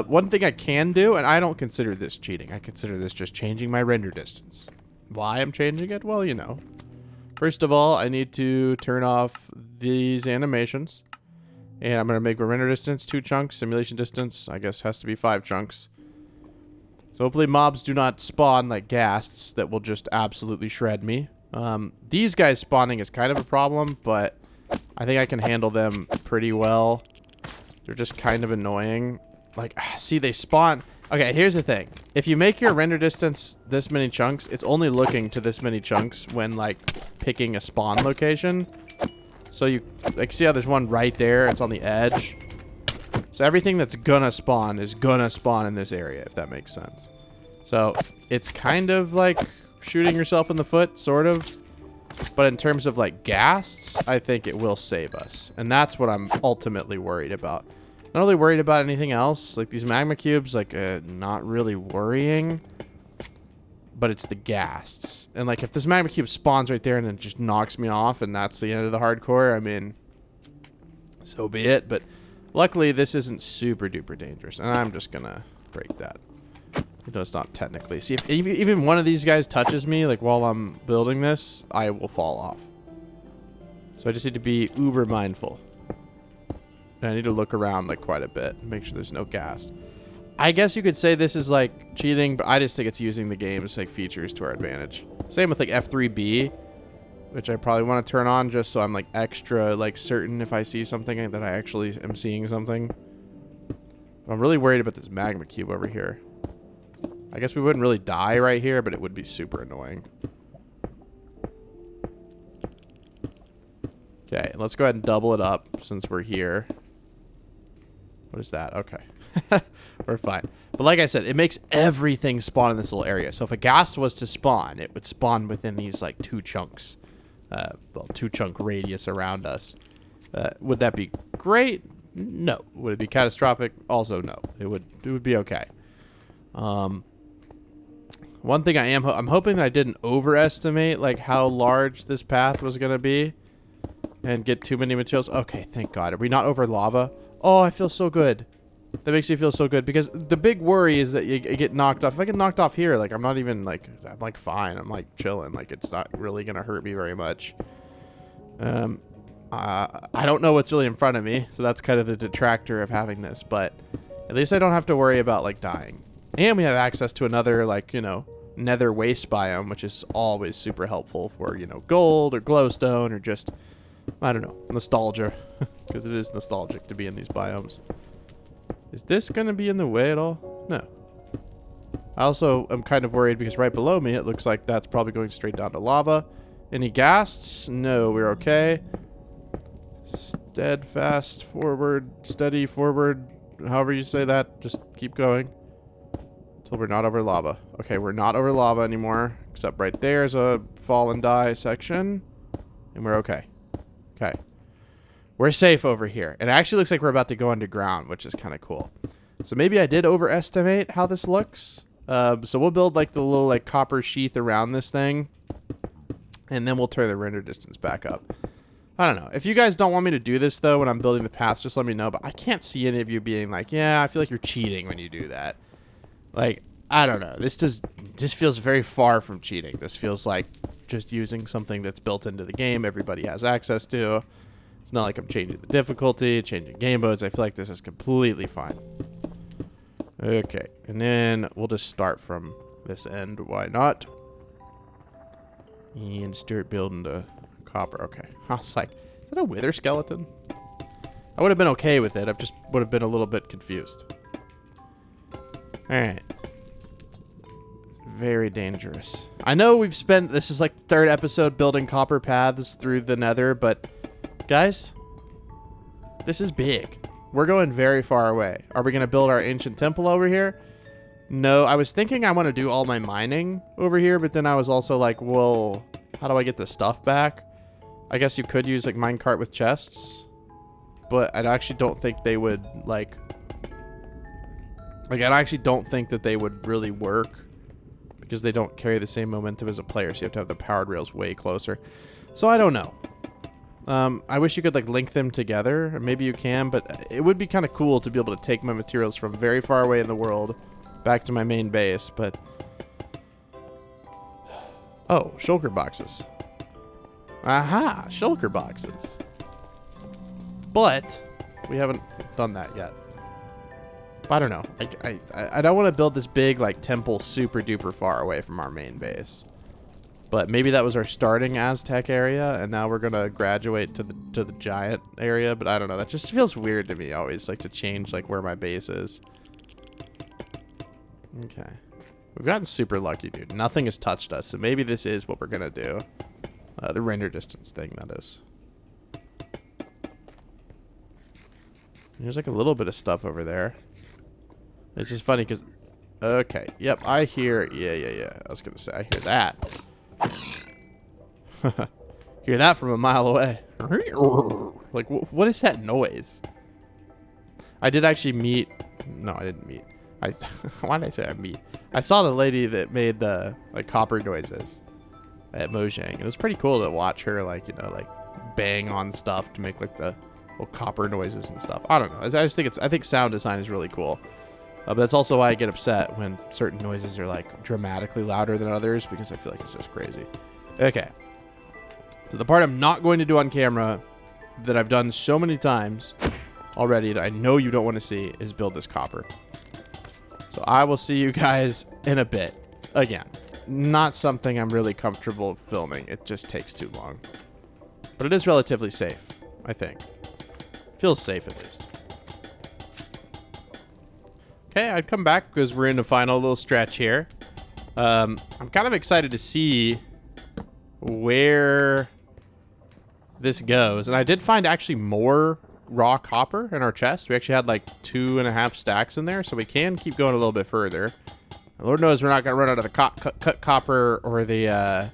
One thing I can do, and I don't consider this cheating. I consider this just changing my render distance. Why I'm changing it? Well, you know. First of all, I need to turn off these animations. And I'm going to make my render distance 2 chunks. Simulation distance, I guess, has to be 5 chunks. So hopefully mobs do not spawn like ghasts that will just absolutely shred me. These guys spawning is kind of a problem, but I think I can handle them pretty well. They're just kind of annoying. Like, see, they spawn. Okay, here's the thing. If you make your render distance this many chunks, it's only looking to this many chunks when, like, picking a spawn location. So you, like, see how there's one right there? It's on the edge. So everything that's gonna spawn is gonna spawn in this area, if that makes sense. So it's kind of like shooting yourself in the foot, sort of. But in terms of, like, ghasts, I think it will save us. And that's what I'm ultimately worried about. Not really worried about anything else. Like, these magma cubes, like, not really worrying. But it's the ghasts. And, like, if this magma cube spawns right there and it just knocks me off and that's the end of the hardcore, I mean, so be it. But luckily, this isn't super duper dangerous. And I'm just gonna break that. You know, it's not technically. See, if even one of these guys touches me, like, while I'm building this, I will fall off. So I just need to be uber mindful. And I need to look around, like, quite a bit. Make sure there's no ghast. I guess you could say this is, like, cheating, but I just think it's using the game's, like, features to our advantage. Same with, like, F3B, which I probably want to turn on just so I'm, like, extra, like, certain if I see something that I actually am seeing something. But I'm really worried about this magma cube over here. I guess we wouldn't really die right here, but it would be super annoying. Okay, let's go ahead and double it up since we're here. What is that? Okay. We're fine. But like I said, it makes everything spawn in this little area. So if a ghast was to spawn, it would spawn within these, like, 2 chunks. Well, 2 chunk radius around us. Would that be great? No. Would it be catastrophic? Also, no. It would be okay. One thing I'm hoping that I didn't overestimate, like, how large this path was going to be. And get too many materials. Okay, thank God. Are we not over lava? Oh, I feel so good. That makes me feel so good, because the big worry is that you get knocked off. If I get knocked off here, like, I'm not even, like, I'm, like, fine. I'm, like, chilling. Like, it's not really going to hurt me very much. I don't know what's really in front of me, so that's kind of the detractor of having this, but at least I don't have to worry about, like, dying. And we have access to another, like, you know, Nether waste biome, which is always super helpful for, you know, gold or glowstone or just, I don't know, nostalgia, because it is nostalgic to be in these biomes. Is this going to be in the way at all? No. I also am kind of worried because right below me, it looks like that's probably going straight down to lava. Any ghasts? No, we're okay. Steadfast forward, steady forward, however you say that. Just keep going until we're not over lava. Okay, we're not over lava anymore, except right there's a fall and die section, and we're okay. Okay. We're safe over here. And it actually looks like we're about to go underground, which is kind of cool. So maybe I did overestimate how this looks. So we'll build like the little like copper sheath around this thing. And then we'll turn the render distance back up. I don't know. If you guys don't want me to do this, though, when I'm building the paths, just let me know. But I can't see any of you being like, yeah, I feel like you're cheating when you do that. Like, I don't know. This feels very far from cheating. This feels like just using something that's built into the game everybody has access to. It's not like I'm changing the difficulty, changing game modes. I feel like this is completely fine. Okay, and then we'll just start from this end. Why not? And start building the copper. Okay. I was like, is that a wither skeleton? I would have been okay with it. I just would have been a little bit confused. Alright. Very dangerous. I know we've spent, this is like the third episode building copper paths through the Nether, but guys, this is big. We're going very far away. Are we going to build our ancient temple over here? No, I was thinking I want to do all my mining over here, but then I was also like, well, how do I get the stuff back? I guess you could use like minecart with chests, but I actually don't think they would I actually don't think that they would really work because they don't carry the same momentum as a player. So you have to have the powered rails way closer. So I don't know. I wish you could like link them together, or maybe you can, but it would be kind of cool to be able to take my materials from very far away in the world back to my main base, but oh, shulker boxes. Aha, shulker boxes. But we haven't done that yet. I don't know. I don't want to build this big like temple super duper far away from our main base. But maybe that was our starting Aztec area, and now we're gonna graduate to the giant area. But I don't know. That just feels weird to me always, like to change like where my base is. Okay, we've gotten super lucky, dude. Nothing has touched us, so maybe this is what we're gonna do. The render distance thing, that is. There's like a little bit of stuff over there. It's just funny because, okay, yep, I hear. Yeah. I was gonna say I hear that. Hear that from a mile away. Like, what is that noise? I did actually meet. No, I didn't meet. Why did I say I meet? I saw the lady that made the like copper noises at Mojang. It was pretty cool to watch her like, you know, like bang on stuff to make like the little copper noises and stuff. I don't know. I just think I think sound design is really cool. But that's also why I get upset when certain noises are like dramatically louder than others, because I feel like it's just crazy. Okay. So the part I'm not going to do on camera that I've done so many times already that I know you don't want to see is build this copper. So I will see you guys in a bit. Again, not something I'm really comfortable filming. It just takes too long. But it is relatively safe, I think. Feels safe at least. Okay, I'd come back because we're in the final little stretch here. I'm kind of excited to see where this goes. And I did find actually more raw copper in our chest. We actually had like 2.5 stacks in there, so we can keep going a little bit further. Lord knows we're not going to run out of the cut copper or the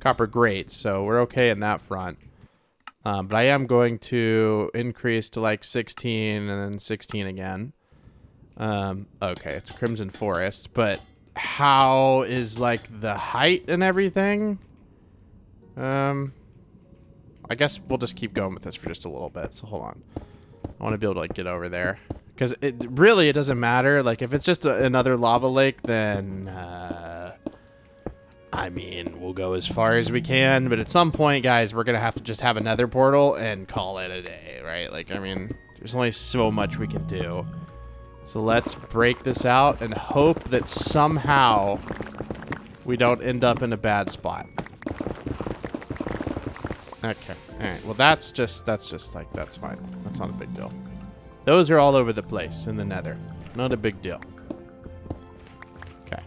copper grate, so we're okay in that front. But I am going to increase to like 16 and then 16 again. Okay, it's Crimson Forest, but how is like the height and everything? I guess we'll just keep going with this for just a little bit. So hold on. I want to be able to like get over there Because it doesn't matter. Like, if it's just another lava lake, then, I mean, we'll go as far as we can. But at some point, guys, we're going to have to just have another portal and call it a day, right? Like, I mean, there's only so much we can do. So let's break this out and hope that somehow we don't end up in a bad spot. Okay. All right. Well, that's just like, that's fine. That's not a big deal. Those are all over the place in the Nether. Not a big deal. Okay.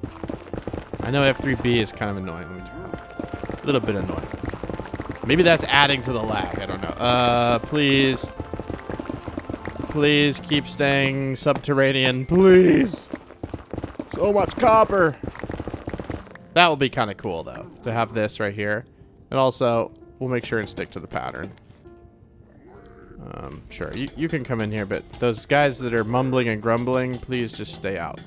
I know F3B is kind of annoying. Let me turn it off. A little bit annoying. Maybe that's adding to the lag. I don't know. Please. Please keep staying subterranean. Please. So much copper. That will be kind of cool, though, to have this right here. And also, we'll make sure and stick to the pattern. Sure, you can come in here, but those guys that are mumbling and grumbling, please just stay out.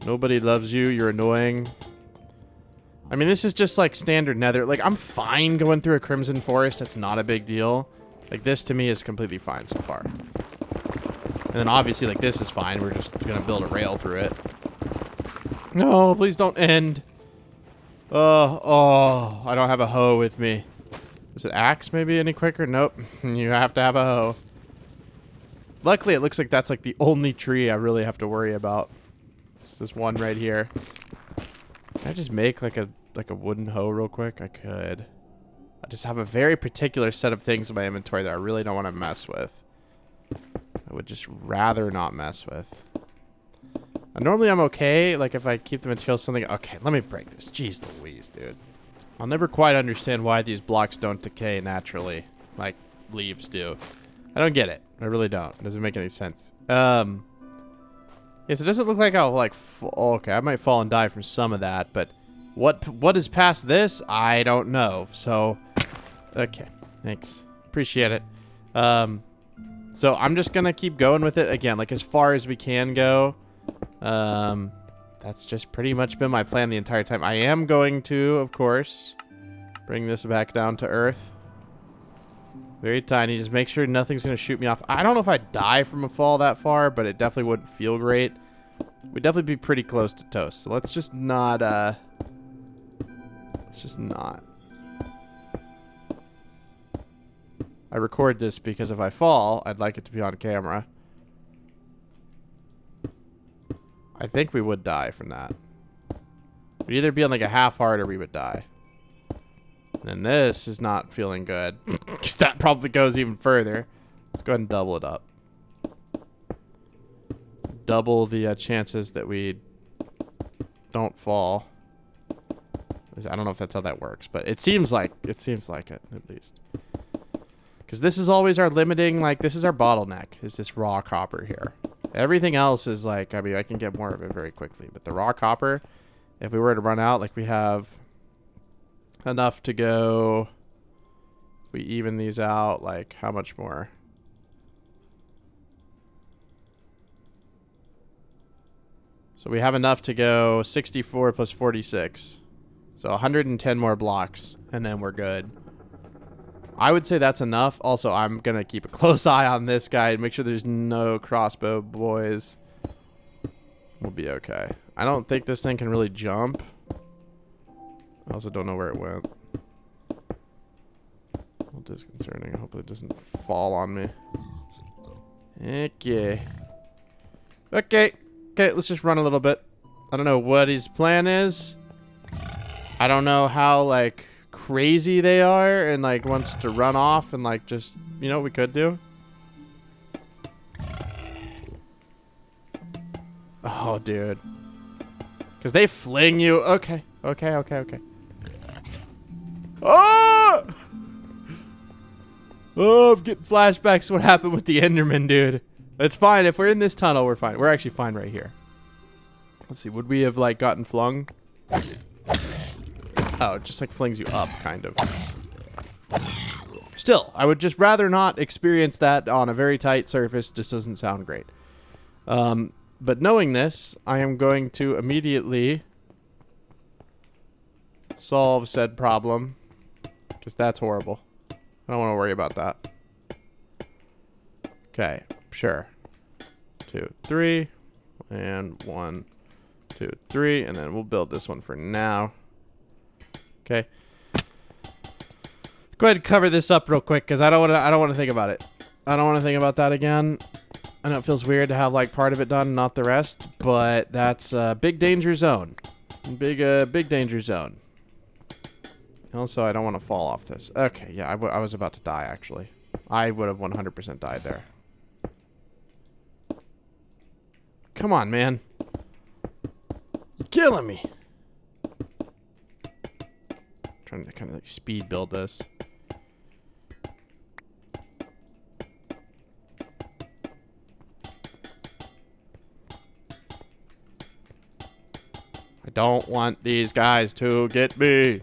Nobody loves you. You're annoying. I mean, this is just like standard Nether. Like, I'm fine going through a Crimson Forest. That's not a big deal. Like, this to me is completely fine so far. And then obviously, like, this is fine. We're just going to build a rail through it. No, please don't end. Oh, I don't have a hoe with me. Is it axe maybe any quicker? Nope. You have to have a hoe. Luckily, it looks like that's like the only tree I really have to worry about. Just this one right here. Can I just make like a wooden hoe real quick? I could. I just have a very particular set of things in my inventory that I really don't want to mess with. I would just rather not mess with. Normally I'm okay, like if I keep the materials something. Okay, let me break this. Jeez Louise, dude. I'll never quite understand why these blocks don't decay naturally, like leaves do. I don't get it. I really don't. It doesn't make any sense. Yes, it doesn't look like I'll like. Okay, I might fall and die from some of that, but what is past this? I don't know. So, okay, thanks. Appreciate it. So I'm just gonna keep going with it again, like as far as we can go. That's just pretty much been my plan the entire time. I am going to, of course, bring this back down to earth. Very tiny. Just make sure nothing's going to shoot me off. I don't know if I'd die from a fall that far, but it definitely wouldn't feel great. We'd definitely be pretty close to toast. So let's just not, let's just not. I record this because if I fall, I'd like it to be on camera. I think we would die from that. We'd either be on like a half heart or we would die. And this is not feeling good. That probably goes even further. Let's go ahead and double it up. Double the chances that we don't fall. I don't know if that's how that works, but it seems like it at least. Because this is always our limiting, like this is our bottleneck, is this raw copper here. Everything else is like, I mean, I can get more of it very quickly. But the raw copper, if we were to run out, like we have enough to go. If we even these out, like how much more? So we have enough to go 64 plus 46. So 110 more blocks, and then we're good. I would say that's enough. Also, I'm going to keep a close eye on this guy and make sure there's no crossbow boys. We'll be okay. I don't think this thing can really jump. I also don't know where it went. A little disconcerting. Hopefully it doesn't fall on me. Okay. Okay. Okay, let's just run a little bit. I don't know what his plan is. I don't know how, like, crazy they are and like wants to run off and like just, you know what we could do? Oh, dude. Because they fling you. Okay. Okay, okay, okay. Oh! Oh, I'm getting flashbacks to what happened with the Enderman, dude. It's fine. If we're in this tunnel, we're fine. We're actually fine right here. Let's see. Would we have like gotten flung? Oh, it just like flings you up, kind of. Still, I would just rather not experience that on a very tight surface. Just doesn't sound great. But knowing this, I am going to immediately solve said problem. Because that's horrible. I don't want to worry about that. Okay, sure. 2, 3, and 1, 2, 3, and then we'll build this one for now. Okay. Go ahead and cover this up real quick because I don't want to think about it. I don't want to think about that again. I know it feels weird to have like part of it done, not the rest, but that's a big danger zone. Big danger zone. Also, I don't want to fall off this. Okay, yeah, I was about to die actually. I would have 100% died there. Come on, man. You're killing me. Trying to kind of like speed build this. I don't want these guys to get me.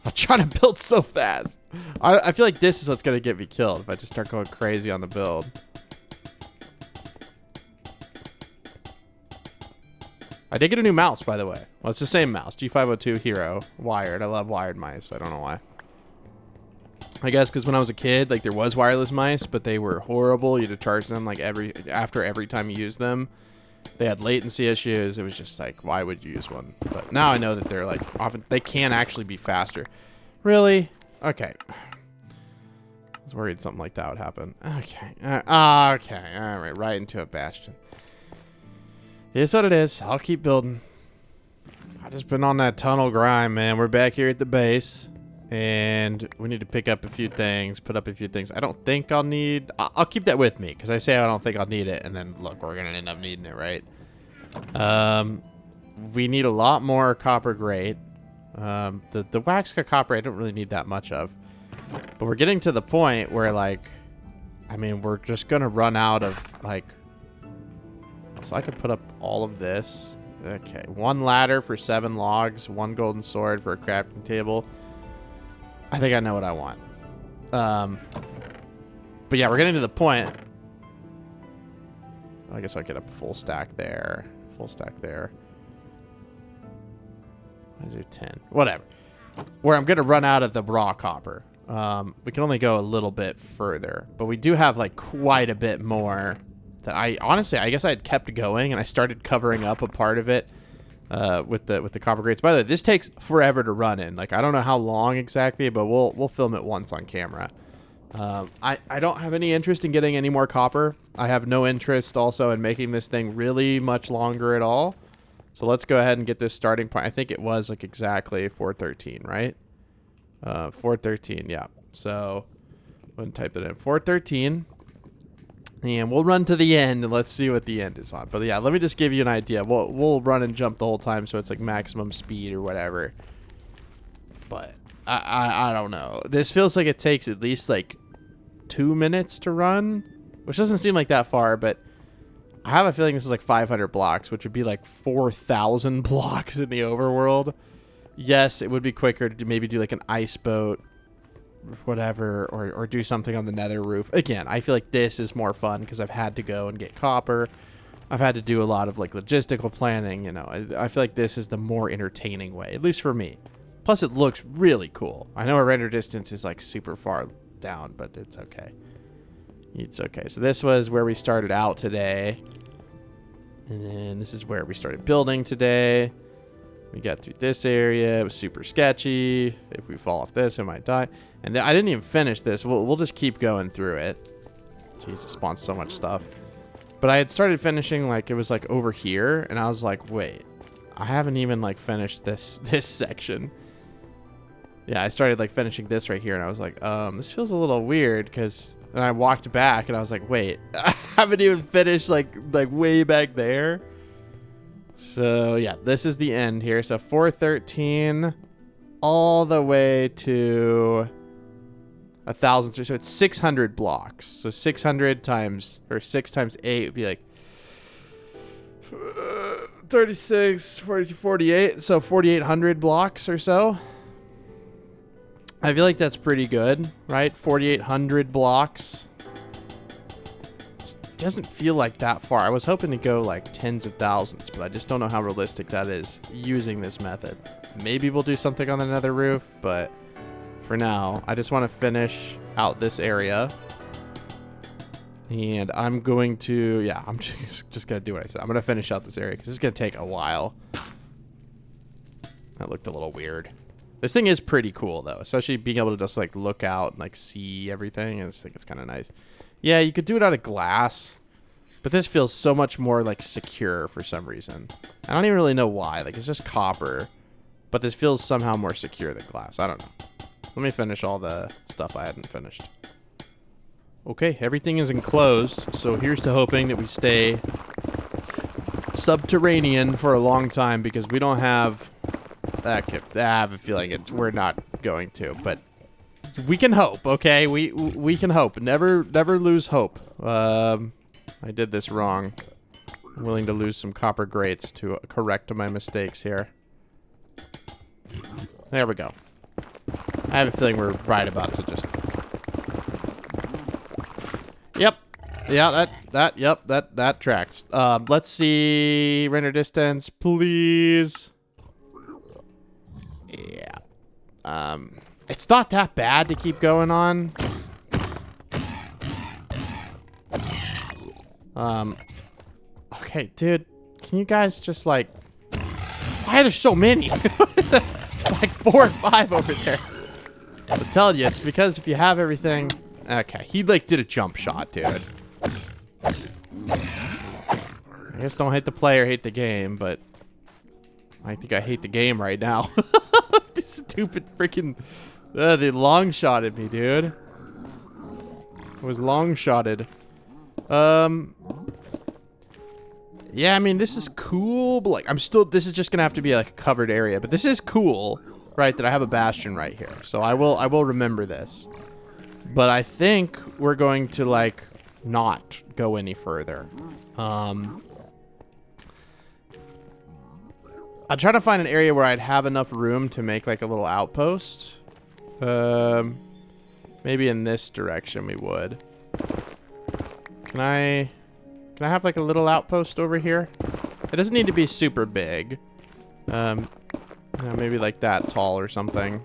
I'm trying to build so fast. I feel like this is what's going to get me killed if I just start going crazy on the build. I did get a new mouse, by the way. Well, it's the same mouse. G502 Hero. Wired. I love wired mice. I don't know why. I guess because when I was a kid, like, there was wireless mice, but they were horrible. You had to charge them, like, after every time you used them. They had latency issues. It was just like, why would you use one? But now I know that they're, like, often... They can actually be faster. Really? Okay. I was worried something like that would happen. Okay. Okay. All right. Right into a bastion. It's what it is. I'll keep building. I just been on that tunnel grind, man. We're back here at the base. And we need to pick up a few things, put up a few things. I don't think I'll need... I'll keep that with me, because I say I don't think I'll need it, and then, look, we're going to end up needing it, right? We need a lot more copper grate. The wax copper I don't really need that much of. But we're getting to the point where, like... I mean, we're just going to run out of, like... So I could put up all of this. Okay, 1 ladder for 7 logs, 1 golden sword for a crafting table. I think I know what I want. But yeah, we're getting to the point. I guess I'll get a full stack there. Full stack there. Why is there 10? Whatever. Where I'm going to run out of the raw copper. We can only go a little bit further. But we do have like quite a bit more that I... Honestly, I guess I had kept going and I started covering up a part of it. With the copper grates. By the way, this takes forever to run in. Like, I don't know how long exactly, but we'll film it once on camera. I don't have any interest in getting any more copper. I have no interest also in making this thing really much longer at all. So let's go ahead and get this starting point. I think it was like exactly 413, right? 413, yeah. So I'm going to type it in. 413. And we'll run to the end and let's see what the end is on. But yeah, let me just give you an idea. We'll run and jump the whole time so it's like maximum speed or whatever. But I don't know. This feels like it takes at least like 2 minutes to run, which doesn't seem like that far, but I have a feeling this is like 500 blocks, which would be like 4,000 blocks in the overworld. Yes, it would be quicker to maybe do like an ice boat, whatever, or do something on the Nether roof. Again, I feel like this is more fun because I've had to go and get copper. I've had to do a lot of like logistical planning, you know. I feel like this is the more entertaining way, at least for me. Plus, it looks really cool. I know our render distance is like super far down, but it's okay. It's okay. So this was where we started out today. And then this is where we started building today. We got through this area. It was super sketchy. If we fall off this, I might die. And I didn't even finish this. We'll just keep going through it. Jesus, spawns so much stuff. But I had started finishing, like, it was, like, over here. And I was like, wait. I haven't even, like, finished this section. Yeah, I started, like, finishing this right here. And I was like, this feels a little weird. Because then I walked back and I was like, wait. I haven't even finished, like way back there. So, yeah, this is the end here. So, 413 all the way to 1,000. So, it's 600 blocks. So, 600 times, or 6 times 8 would be like 36, 42, 48. So, 4,800 blocks or so. I feel like that's pretty good, right? 4,800 blocks. Doesn't feel like that far. I was hoping to go like tens of thousands, but I just don't know how realistic that is using this method. Maybe we'll do something on the Nether roof, but for now. I just want to finish out this area. And I'm going to, yeah, I'm just going to do what I said. I'm going to finish out this area because it's going to take a while. That looked a little weird. This thing is pretty cool, though, especially being able to just, like, look out and, like, see everything. I just think it's kind of nice. Yeah, you could do it out of glass, but this feels so much more, like, secure for some reason. I don't even really know why. Like, it's just copper, but this feels somehow more secure than glass. I don't know. Let me finish all the stuff I hadn't finished. Okay, everything is enclosed, so here's to hoping that we stay subterranean for a long time because we don't have... I have a feeling we're not going to, but we can hope, okay? We can hope. Never lose hope. I did this wrong. I'm willing to lose some copper grates to correct my mistakes here. There we go. I have a feeling we're right about to just... Yep. Yeah, that tracks. Let's see. Render distance, please. Yeah. It's not that bad to keep going on. Okay, dude. Can you guys just, like... Why are there so many? Like 4 or 5 over there. I'm telling you, it's because if you have everything... Okay, he, like, did a jump shot, dude. I guess don't hate the player, hate the game, but... I think I hate the game right now. This stupid freaking... they long-shotted me, dude. It was long-shotted. Yeah, I mean, this is cool, but, like, I'm still... This is just gonna have to be, like, a covered area, but this is cool, right, that I have a bastion right here. So I will remember this. But I think we're going to, like, not go any further. I'm trying to find an area where I'd have enough room to make, like, a little outpost. Maybe in this direction we would. Can I have, like, a little outpost over here? It doesn't need to be super big. Maybe, like, that tall or something.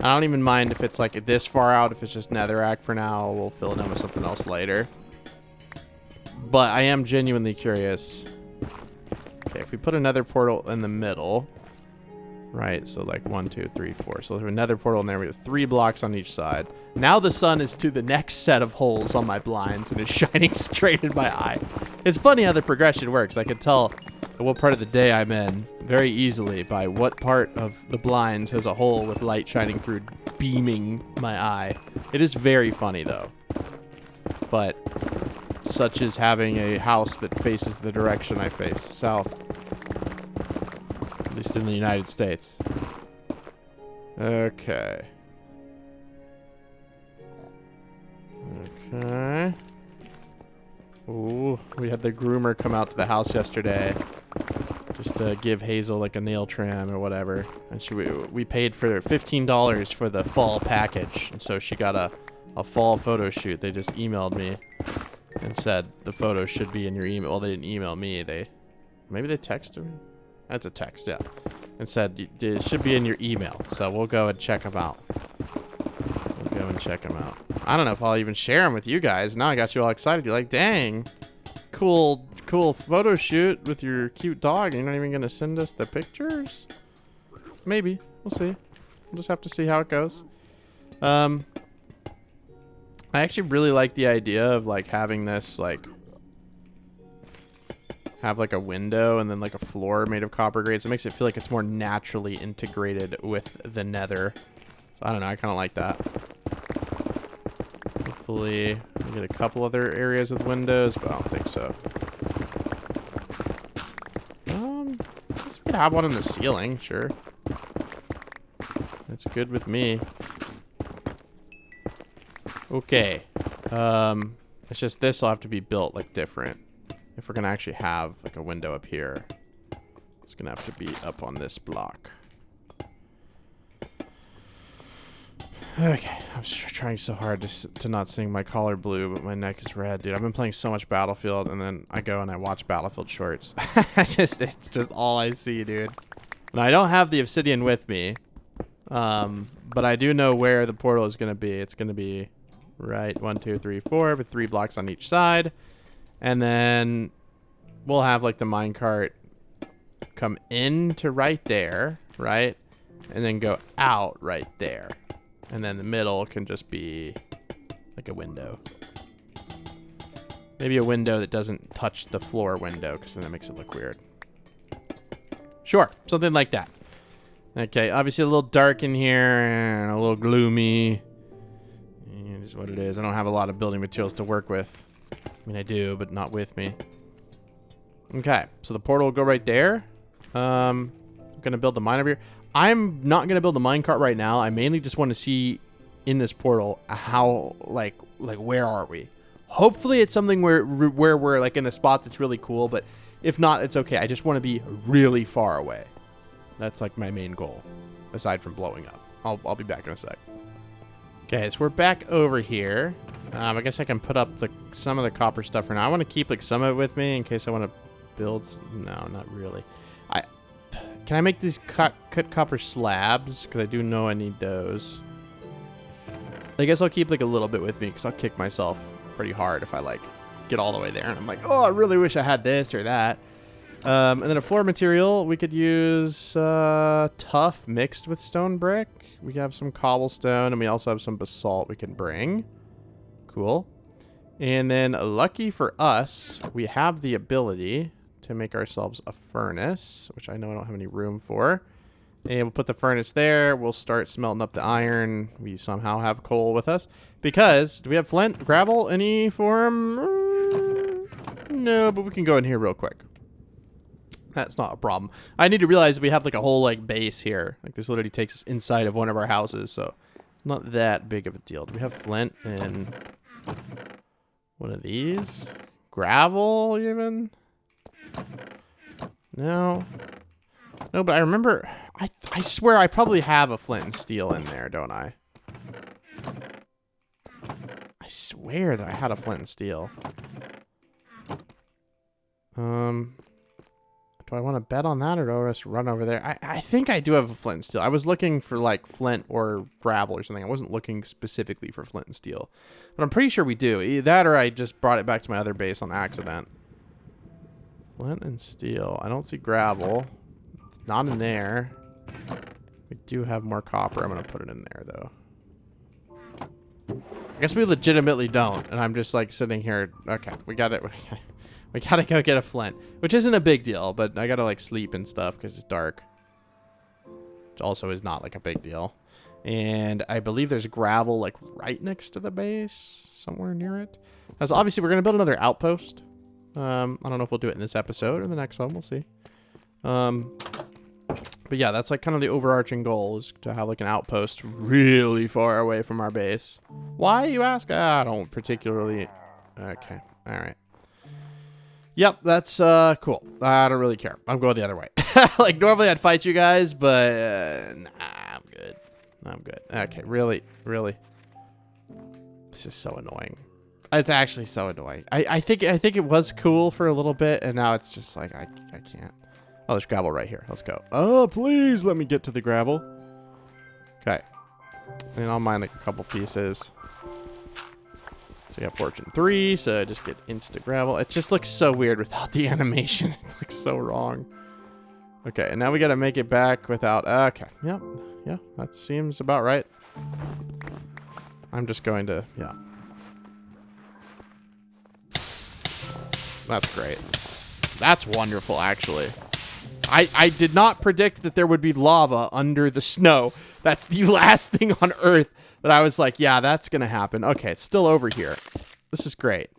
I don't even mind if it's, like, this far out. If it's just netherrack for now, we'll fill it in with something else later. But I am genuinely curious. Okay, if we put another portal in the middle, right? So like 1, 2, 3, 4. So there's another portal in there. We have 3 blocks on each side. Now the sun is to the next set of holes on my blinds and is shining straight in my eye. It's funny how the progression works. I can tell what part of the day I'm in very easily by what part of the blinds has a hole with light shining through, beaming my eye. It is very funny though. But such as having a house that faces the direction I face, south. At least in the United States. Okay. Okay. Ooh, we had the groomer come out to the house yesterday just to give Hazel like a nail trim or whatever. And we paid for $15 for the fall package. And so she got a fall photo shoot. They just emailed me and said the photo should be in your email. Well, they didn't email me. Maybe they texted me. That's a text, yeah. And said it should be in your email. So we'll go and check them out. I don't know if I'll even share them with you guys. Now I got you all excited. You're like, dang, cool photo shoot with your cute dog. You're not even gonna send us the pictures? Maybe. We'll see. We'll just have to see how it goes. I actually really like the idea of like having this like have like a window and then like a floor made of copper grates. It makes it feel like it's more naturally integrated with the nether. So I don't know, I kind of like that. Hopefully we get a couple other areas with windows, but I don't think so. I guess we could have one in the ceiling, sure. That's good with me. Okay. It's just this will have to be built like different. If we're gonna actually have like a window up here, it's gonna have to be up on this block. Okay, I'm just trying so hard to not sing My Collar Blue, but my neck is red, dude. I've been playing so much Battlefield, and then I go and I watch Battlefield shorts. It's just all I see, dude. And I don't have the obsidian with me, but I do know where the portal is going to be. It's going to be right 1, 2, 3, 4 with 3 blocks on each side. And then we'll have like the minecart come into right there, right? And then go out right there. And then the middle can just be like a window. Maybe a window that doesn't touch the floor window, because then that makes it look weird. Sure, something like that. Okay, obviously a little dark in here and a little gloomy. It is what it is. I don't have a lot of building materials to work with. I mean, I do, but not with me. Okay, so the portal will go right there. I'm going to build the mine over here. I'm not going to build the minecart right now. I mainly just want to see in this portal how, like where are we? Hopefully it's something where we're like in a spot that's really cool, but if not, it's okay. I just want to be really far away. That's like my main goal, aside from blowing up. I'll be back in a sec. Okay, so we're back over here. I guess I can put up some of the copper stuff for now. I want to keep like some of it with me in case I want to build. No, not really. Can I make these cut copper slabs? Because I do know I need those. I guess I'll keep like a little bit with me because I'll kick myself pretty hard if I like get all the way there and I'm like, oh, I really wish I had this or that. And then a floor material, we could use tough mixed with stone brick. We have some cobblestone and we also have some basalt we can bring. Cool. And then lucky for us, we have the ability to make ourselves a furnace, which I know I don't have any room for. And we'll put the furnace there. We'll start smelting up the iron. We somehow have coal with us. Because, do we have flint, gravel, any form? No, but we can go in here real quick. That's not a problem. I need to realize we have like a whole like base here. Like this literally takes us inside of one of our houses, so not that big of a deal. Do we have flint and one of these? Gravel even? No. No, but I remember I swear I probably have a flint and steel in there, don't I? I swear that I had a flint and steel. Do I want to bet on that or do I just run over there? I think I do have a flint and steel. I was looking for like flint or gravel or something. I wasn't looking specifically for flint and steel. But I'm pretty sure we do. Either that or I just brought it back to my other base on accident. Flint and steel. I don't see gravel. It's not in there. We do have more copper. I'm going to put it in there though. I guess we legitimately don't. And I'm just like sitting here. Okay, we got it. We gotta go get a flint, which isn't a big deal, but I gotta like sleep and stuff because it's dark. Which also is not like a big deal. And I believe there's gravel like right next to the base, somewhere near it. As obviously we're gonna build another outpost. I don't know if we'll do it in this episode or the next one. We'll see. But yeah, that's like kind of the overarching goal is to have like an outpost really far away from our base. Why, you ask? I don't particularly. Okay. All right. Yep, that's cool. I don't really care. I'm going the other way. Like, normally I'd fight you guys, but nah, I'm good. I'm good. Okay, really? This is so annoying. It's actually so annoying. I think it was cool for a little bit, and now it's just like, I can't. Oh, there's gravel right here. Let's go. Oh, please let me get to the gravel. Okay. And I'll mine like a couple pieces. So we got fortune 3, so I just get insta gravel. It just looks so weird without the animation. It looks so wrong. Okay, and now we got to make it back without... Okay, yep. Yeah, that seems about right. I'm just going to... Yeah. That's great. That's wonderful, actually. I did not predict that there would be lava under the snow. That's the last thing on Earth that I was like, yeah, that's going to happen. Okay, it's still over here. This is great.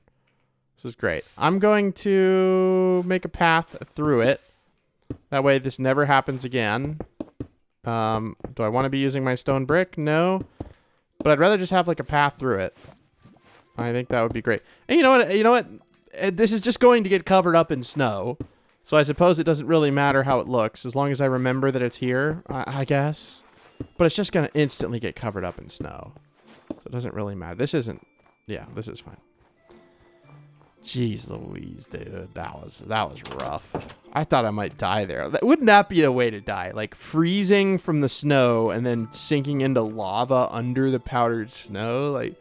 This is great. I'm going to make a path through it. That way this never happens again. Do I want to be using my stone brick? No. But I'd rather just have like a path through it. I think that would be great. And you know what? You know what? This is just going to get covered up in snow. So I suppose it doesn't really matter how it looks, as long as I remember that it's here, I guess. But it's just going to instantly get covered up in snow. So it doesn't really matter. This isn't... Yeah, this is fine. Jeez Louise, dude. That was rough. I thought I might die there. Wouldn't that be a way to die? Like freezing from the snow and then sinking into lava under the powdered snow? Like,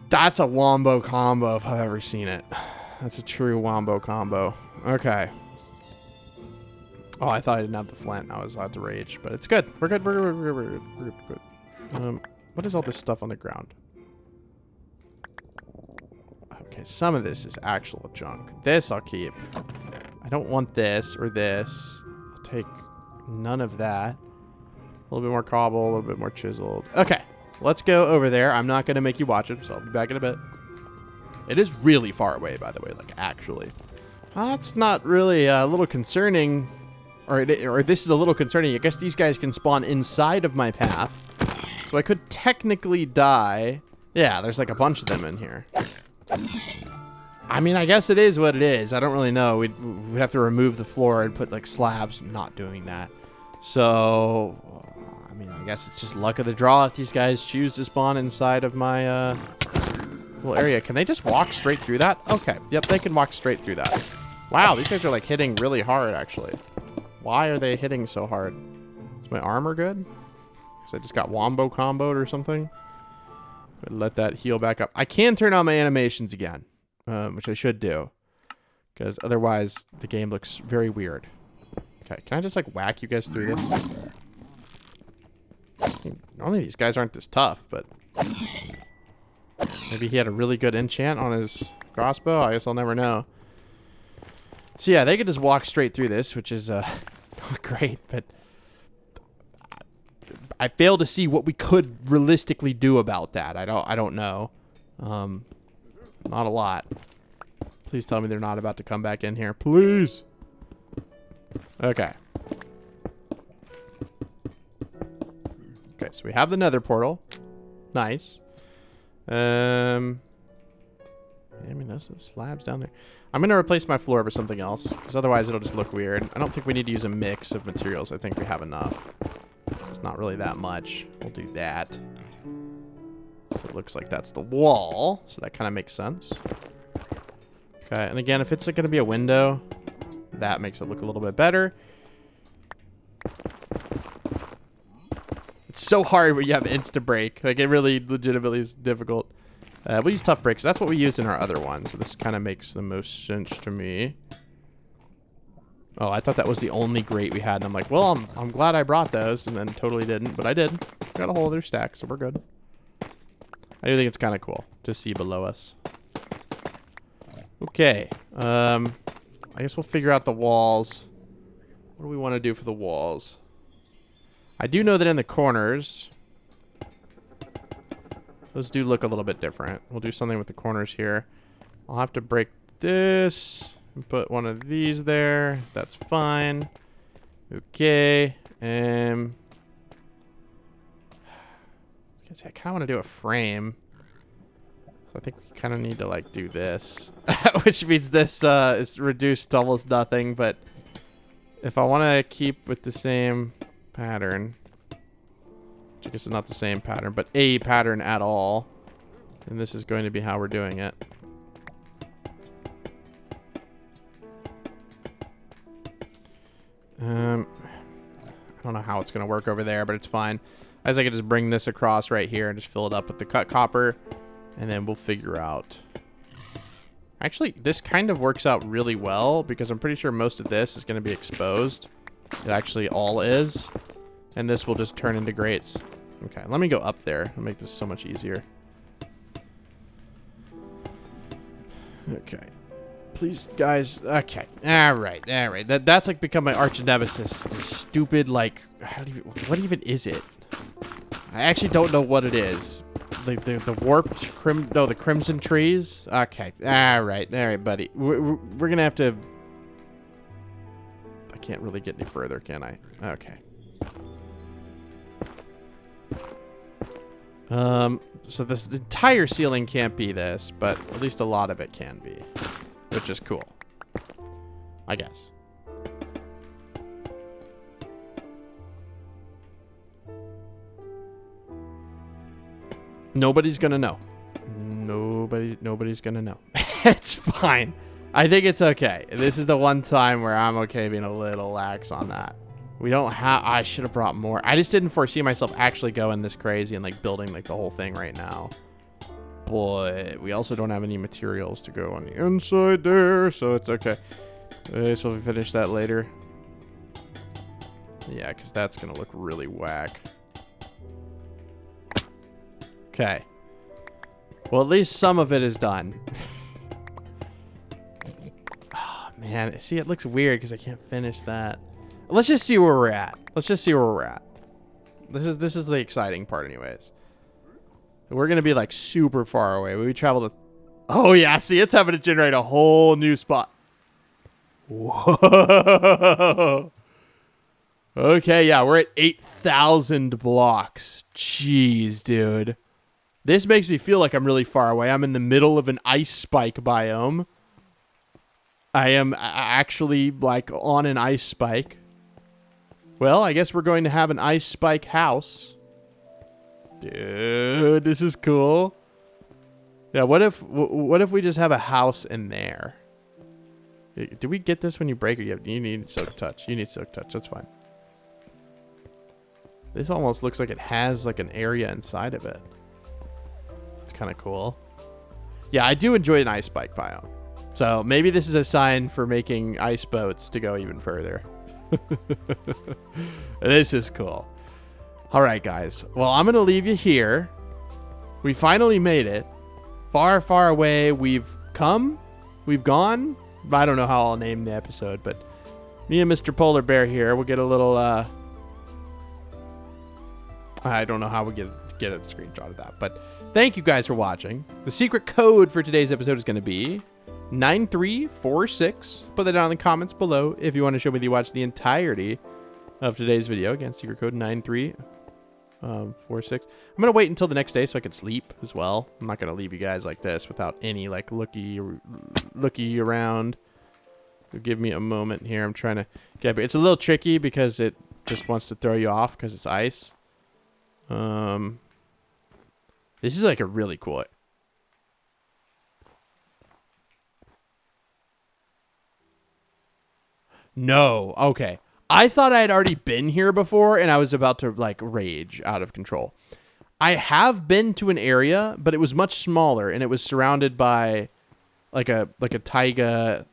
that's a wombo combo if I've ever seen it. That's a true wombo combo. Okay. Oh, I thought I didn't have the flint. I was about to rage, but it's good. We're good. We're good. What is all this stuff on the ground? Okay, some of this is actual junk. This I'll keep. I don't want this or this. I'll take none of that. A little bit more cobble, a little bit more chiseled. Okay, let's go over there. I'm not going to make you watch it, so I'll be back in a bit. It is really far away, by the way, like actually. That's not really a little concerning. Or this is a little concerning. I guess these guys can spawn inside of my path. So I could technically die. Yeah, there's like a bunch of them in here. I mean, I guess it is what it is. I don't really know. We'd have to remove the floor and put like slabs. I'm not doing that. So, I mean, I guess it's just luck of the draw if these guys choose to spawn inside of my little area. Can they just walk straight through that? Okay. Yep, they can walk straight through that. Wow, these guys are like hitting really hard, actually. Why are they hitting so hard? Is my armor good? Because I just got wombo comboed or something. Let that heal back up. I can turn on my animations again, which I should do, because otherwise the game looks very weird. Okay, can I just like whack you guys through this? Normally these guys aren't this tough, but maybe he had a really good enchant on his crossbow. I guess I'll never know. So yeah, they could just walk straight through this, which is great, but I fail to see what we could realistically do about that. I don't know. Not a lot. Please tell me they're not about to come back in here. Please. Okay. Okay, so we have the Nether portal. Nice. I mean, those are the slabs down there. I'm going to replace my floor with something else, because otherwise it'll just look weird. I don't think we need to use a mix of materials. I think we have enough. It's not really that much. We'll do that. So it looks like that's the wall. So that kind of makes sense. Okay, and again, if it's going to be a window, that makes it look a little bit better. It's so hard when you have insta-break. Like, it really legitimately is difficult. We use tough breaks. That's what we used in our other one. So this kind of makes the most sense to me. Oh, I thought that was the only grate we had. And I'm like, well, I'm glad I brought those. And then totally didn't. But I did. Got a whole other stack, so we're good. I do think it's kind of cool to see below us. Okay. I guess we'll figure out the walls. What do we want to do for the walls? I do know that in the corners, those do look a little bit different. We'll do something with the corners here. I'll have to break this and put one of these there. That's fine. Okay. I kind of want to do a frame. So I think we kind of need to like do this, which means this is reduced to almost nothing. But if I want to keep with the same pattern, which I guess it's not the same pattern, but a pattern at all, and this is going to be how we're doing it. I don't know how it's going to work over there, but it's fine. As I can just bring this across right here and just fill it up with the cut copper, and then we'll figure out. Actually, this kind of works out really well because I'm pretty sure most of this is going to be exposed. It actually all is. And this will just turn into grates. Okay, let me go up there and make this so much easier. Okay. Please, guys. Okay. All right. That's like become my arch nemesis. This stupid, like, what even is it? I actually don't know what it is. The warped the crimson trees. Okay. All right, buddy. We're gonna have to. I can't really get any further, can I? Okay. So this the entire ceiling can't be this, but at least a lot of it can be, which is cool, I guess. Nobody's gonna know. Nobody's gonna know. It's fine. I think it's okay. This is the one time where I'm okay being a little lax on that. We don't have... I should have brought more. I just didn't foresee myself actually going this crazy and, like, building, like, the whole thing right now. But we also don't have any materials to go on the inside there, so it's okay. So we'll finish that later. Yeah, because that's going to look really whack. Okay. Well, at least some of it is done. Oh, man. See, it looks weird because I can't finish that. Let's just see where we're at. Let's just see where we're at. This is the exciting part anyways. We're going to be like super far away. We traveled to... Oh, yeah. See, it's having to generate a whole new spot. Whoa. Okay, yeah. We're at 8,000 blocks. Jeez, dude. This makes me feel like I'm really far away. I'm in the middle of an ice spike biome. I am actually like on an ice spike. Well, I guess we're going to have an ice spike house. Dude, this is cool. Yeah, what if we just have a house in there? Do we get this when you break it? You need silk touch. You need silk touch. That's fine. This almost looks like it has like an area inside of it. It's kind of cool. Yeah, I do enjoy an ice spike biome. So maybe this is a sign for making ice boats to go even further. This is cool. All right, guys. Well, I'm going to leave you here. We finally made it. Far, far away. We've come. We've gone. I don't know how I'll name the episode, but me and Mr. Polar Bear here, we'll get a little, I don't know how we get a screenshot of that, but thank you guys for watching. The secret code for today's episode is going to be 9346. Put that down in the comments below if you want to show me that you watched the entirety of today's video. Again, secret code 9346. I'm going to wait until the next day so I can sleep as well. I'm not going to leave you guys like this without any like looky around. Give me a moment here. I'm trying to get it. It's a little tricky because it just wants to throw you off because it's ice. This is like a really cool... No. Okay. I thought I had already been here before and I was about to like rage out of control. I have been to an area, but it was much smaller and it was surrounded by like a taiga.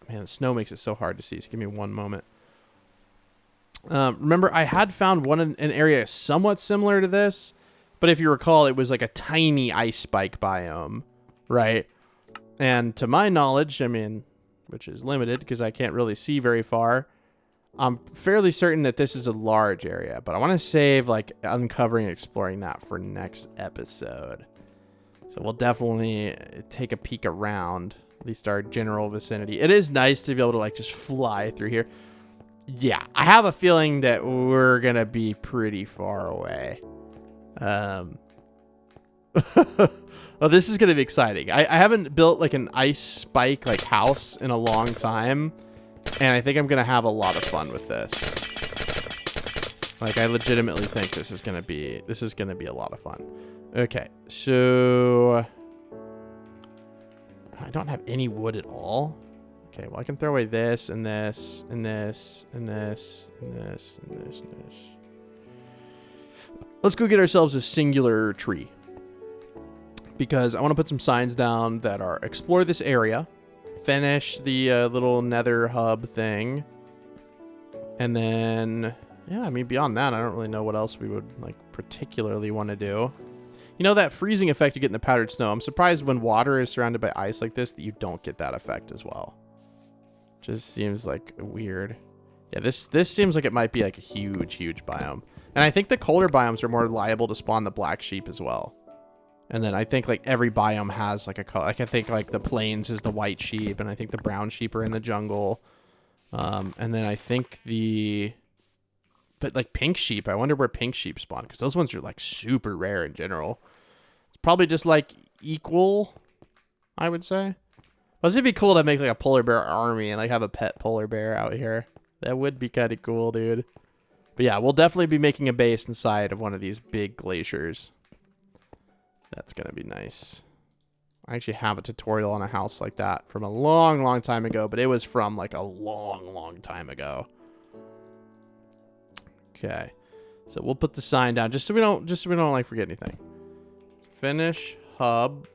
Man, the snow makes it so hard to see. So give me one moment. Remember, I had found an area somewhat similar to this, but if you recall, it was like a tiny ice spike biome, right? And to my knowledge, I mean, which is limited because I can't really see very far, I'm fairly certain that this is a large area, but I want to save like uncovering and exploring that for next episode. So we'll definitely take a peek around, at least our general vicinity. It is nice to be able to like just fly through here. Yeah, I have a feeling that we're going to be pretty far away. Well, this is going to be exciting. I haven't built like an ice spike like house in a long time. And I think I'm going to have a lot of fun with this. Like, I legitimately think this is going to be a lot of fun. Okay, so I don't have any wood at all. Okay, well, I can throw away this and this and this and this and this and this and this. Let's go get ourselves a singular tree. Because I want to put some signs down that are explore this area. Finish the little nether hub thing. And then, yeah, I mean, beyond that, I don't really know what else we would, like, particularly want to do. You know, that freezing effect you get in the powdered snow. I'm surprised when water is surrounded by ice like this that you don't get that effect as well. Just seems, like, weird. Yeah, this seems like it might be, like, a huge, huge biome. And I think the colder biomes are more liable to spawn the black sheep as well. And then I think like every biome has like a color. Like I think like the plains is the white sheep, and I think the brown sheep are in the jungle. And then I think but like pink sheep, I wonder where pink sheep spawn, because those ones are like super rare in general. It's probably just like equal, I would say. Well, it'd be cool to make like a polar bear army and like have a pet polar bear out here. That would be kind of cool, dude. But yeah, we'll definitely be making a base inside of one of these big glaciers. That's going to be nice. I actually have a tutorial on a house like that from a long, long time ago, but it was from like a long, long time ago. Okay. So we'll put the sign down just so we don't like forget anything. Finish hub.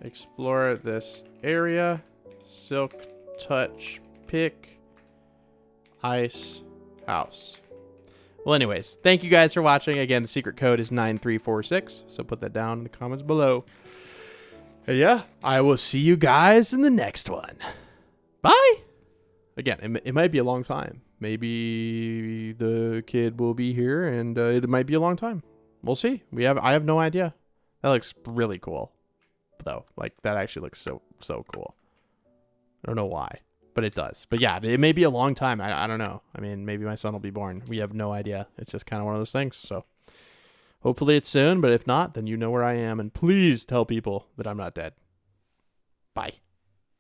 Explore this area. Silk touch pick. Ice house. Well, anyways, thank you guys for watching. Again, the secret code is 9346. So put that down in the comments below. And yeah, I will see you guys in the next one. Bye. Again, it might be a long time. Maybe the kid will be here, and it might be a long time. We'll see. I have no idea. That looks really cool, though. Like that actually looks so cool. I don't know why, but it does. But yeah, it may be a long time. I don't know. I mean, maybe my son will be born. We have no idea. It's just kind of one of those things. So hopefully it's soon. But if not, then you know where I am, and please tell people that I'm not dead. Bye.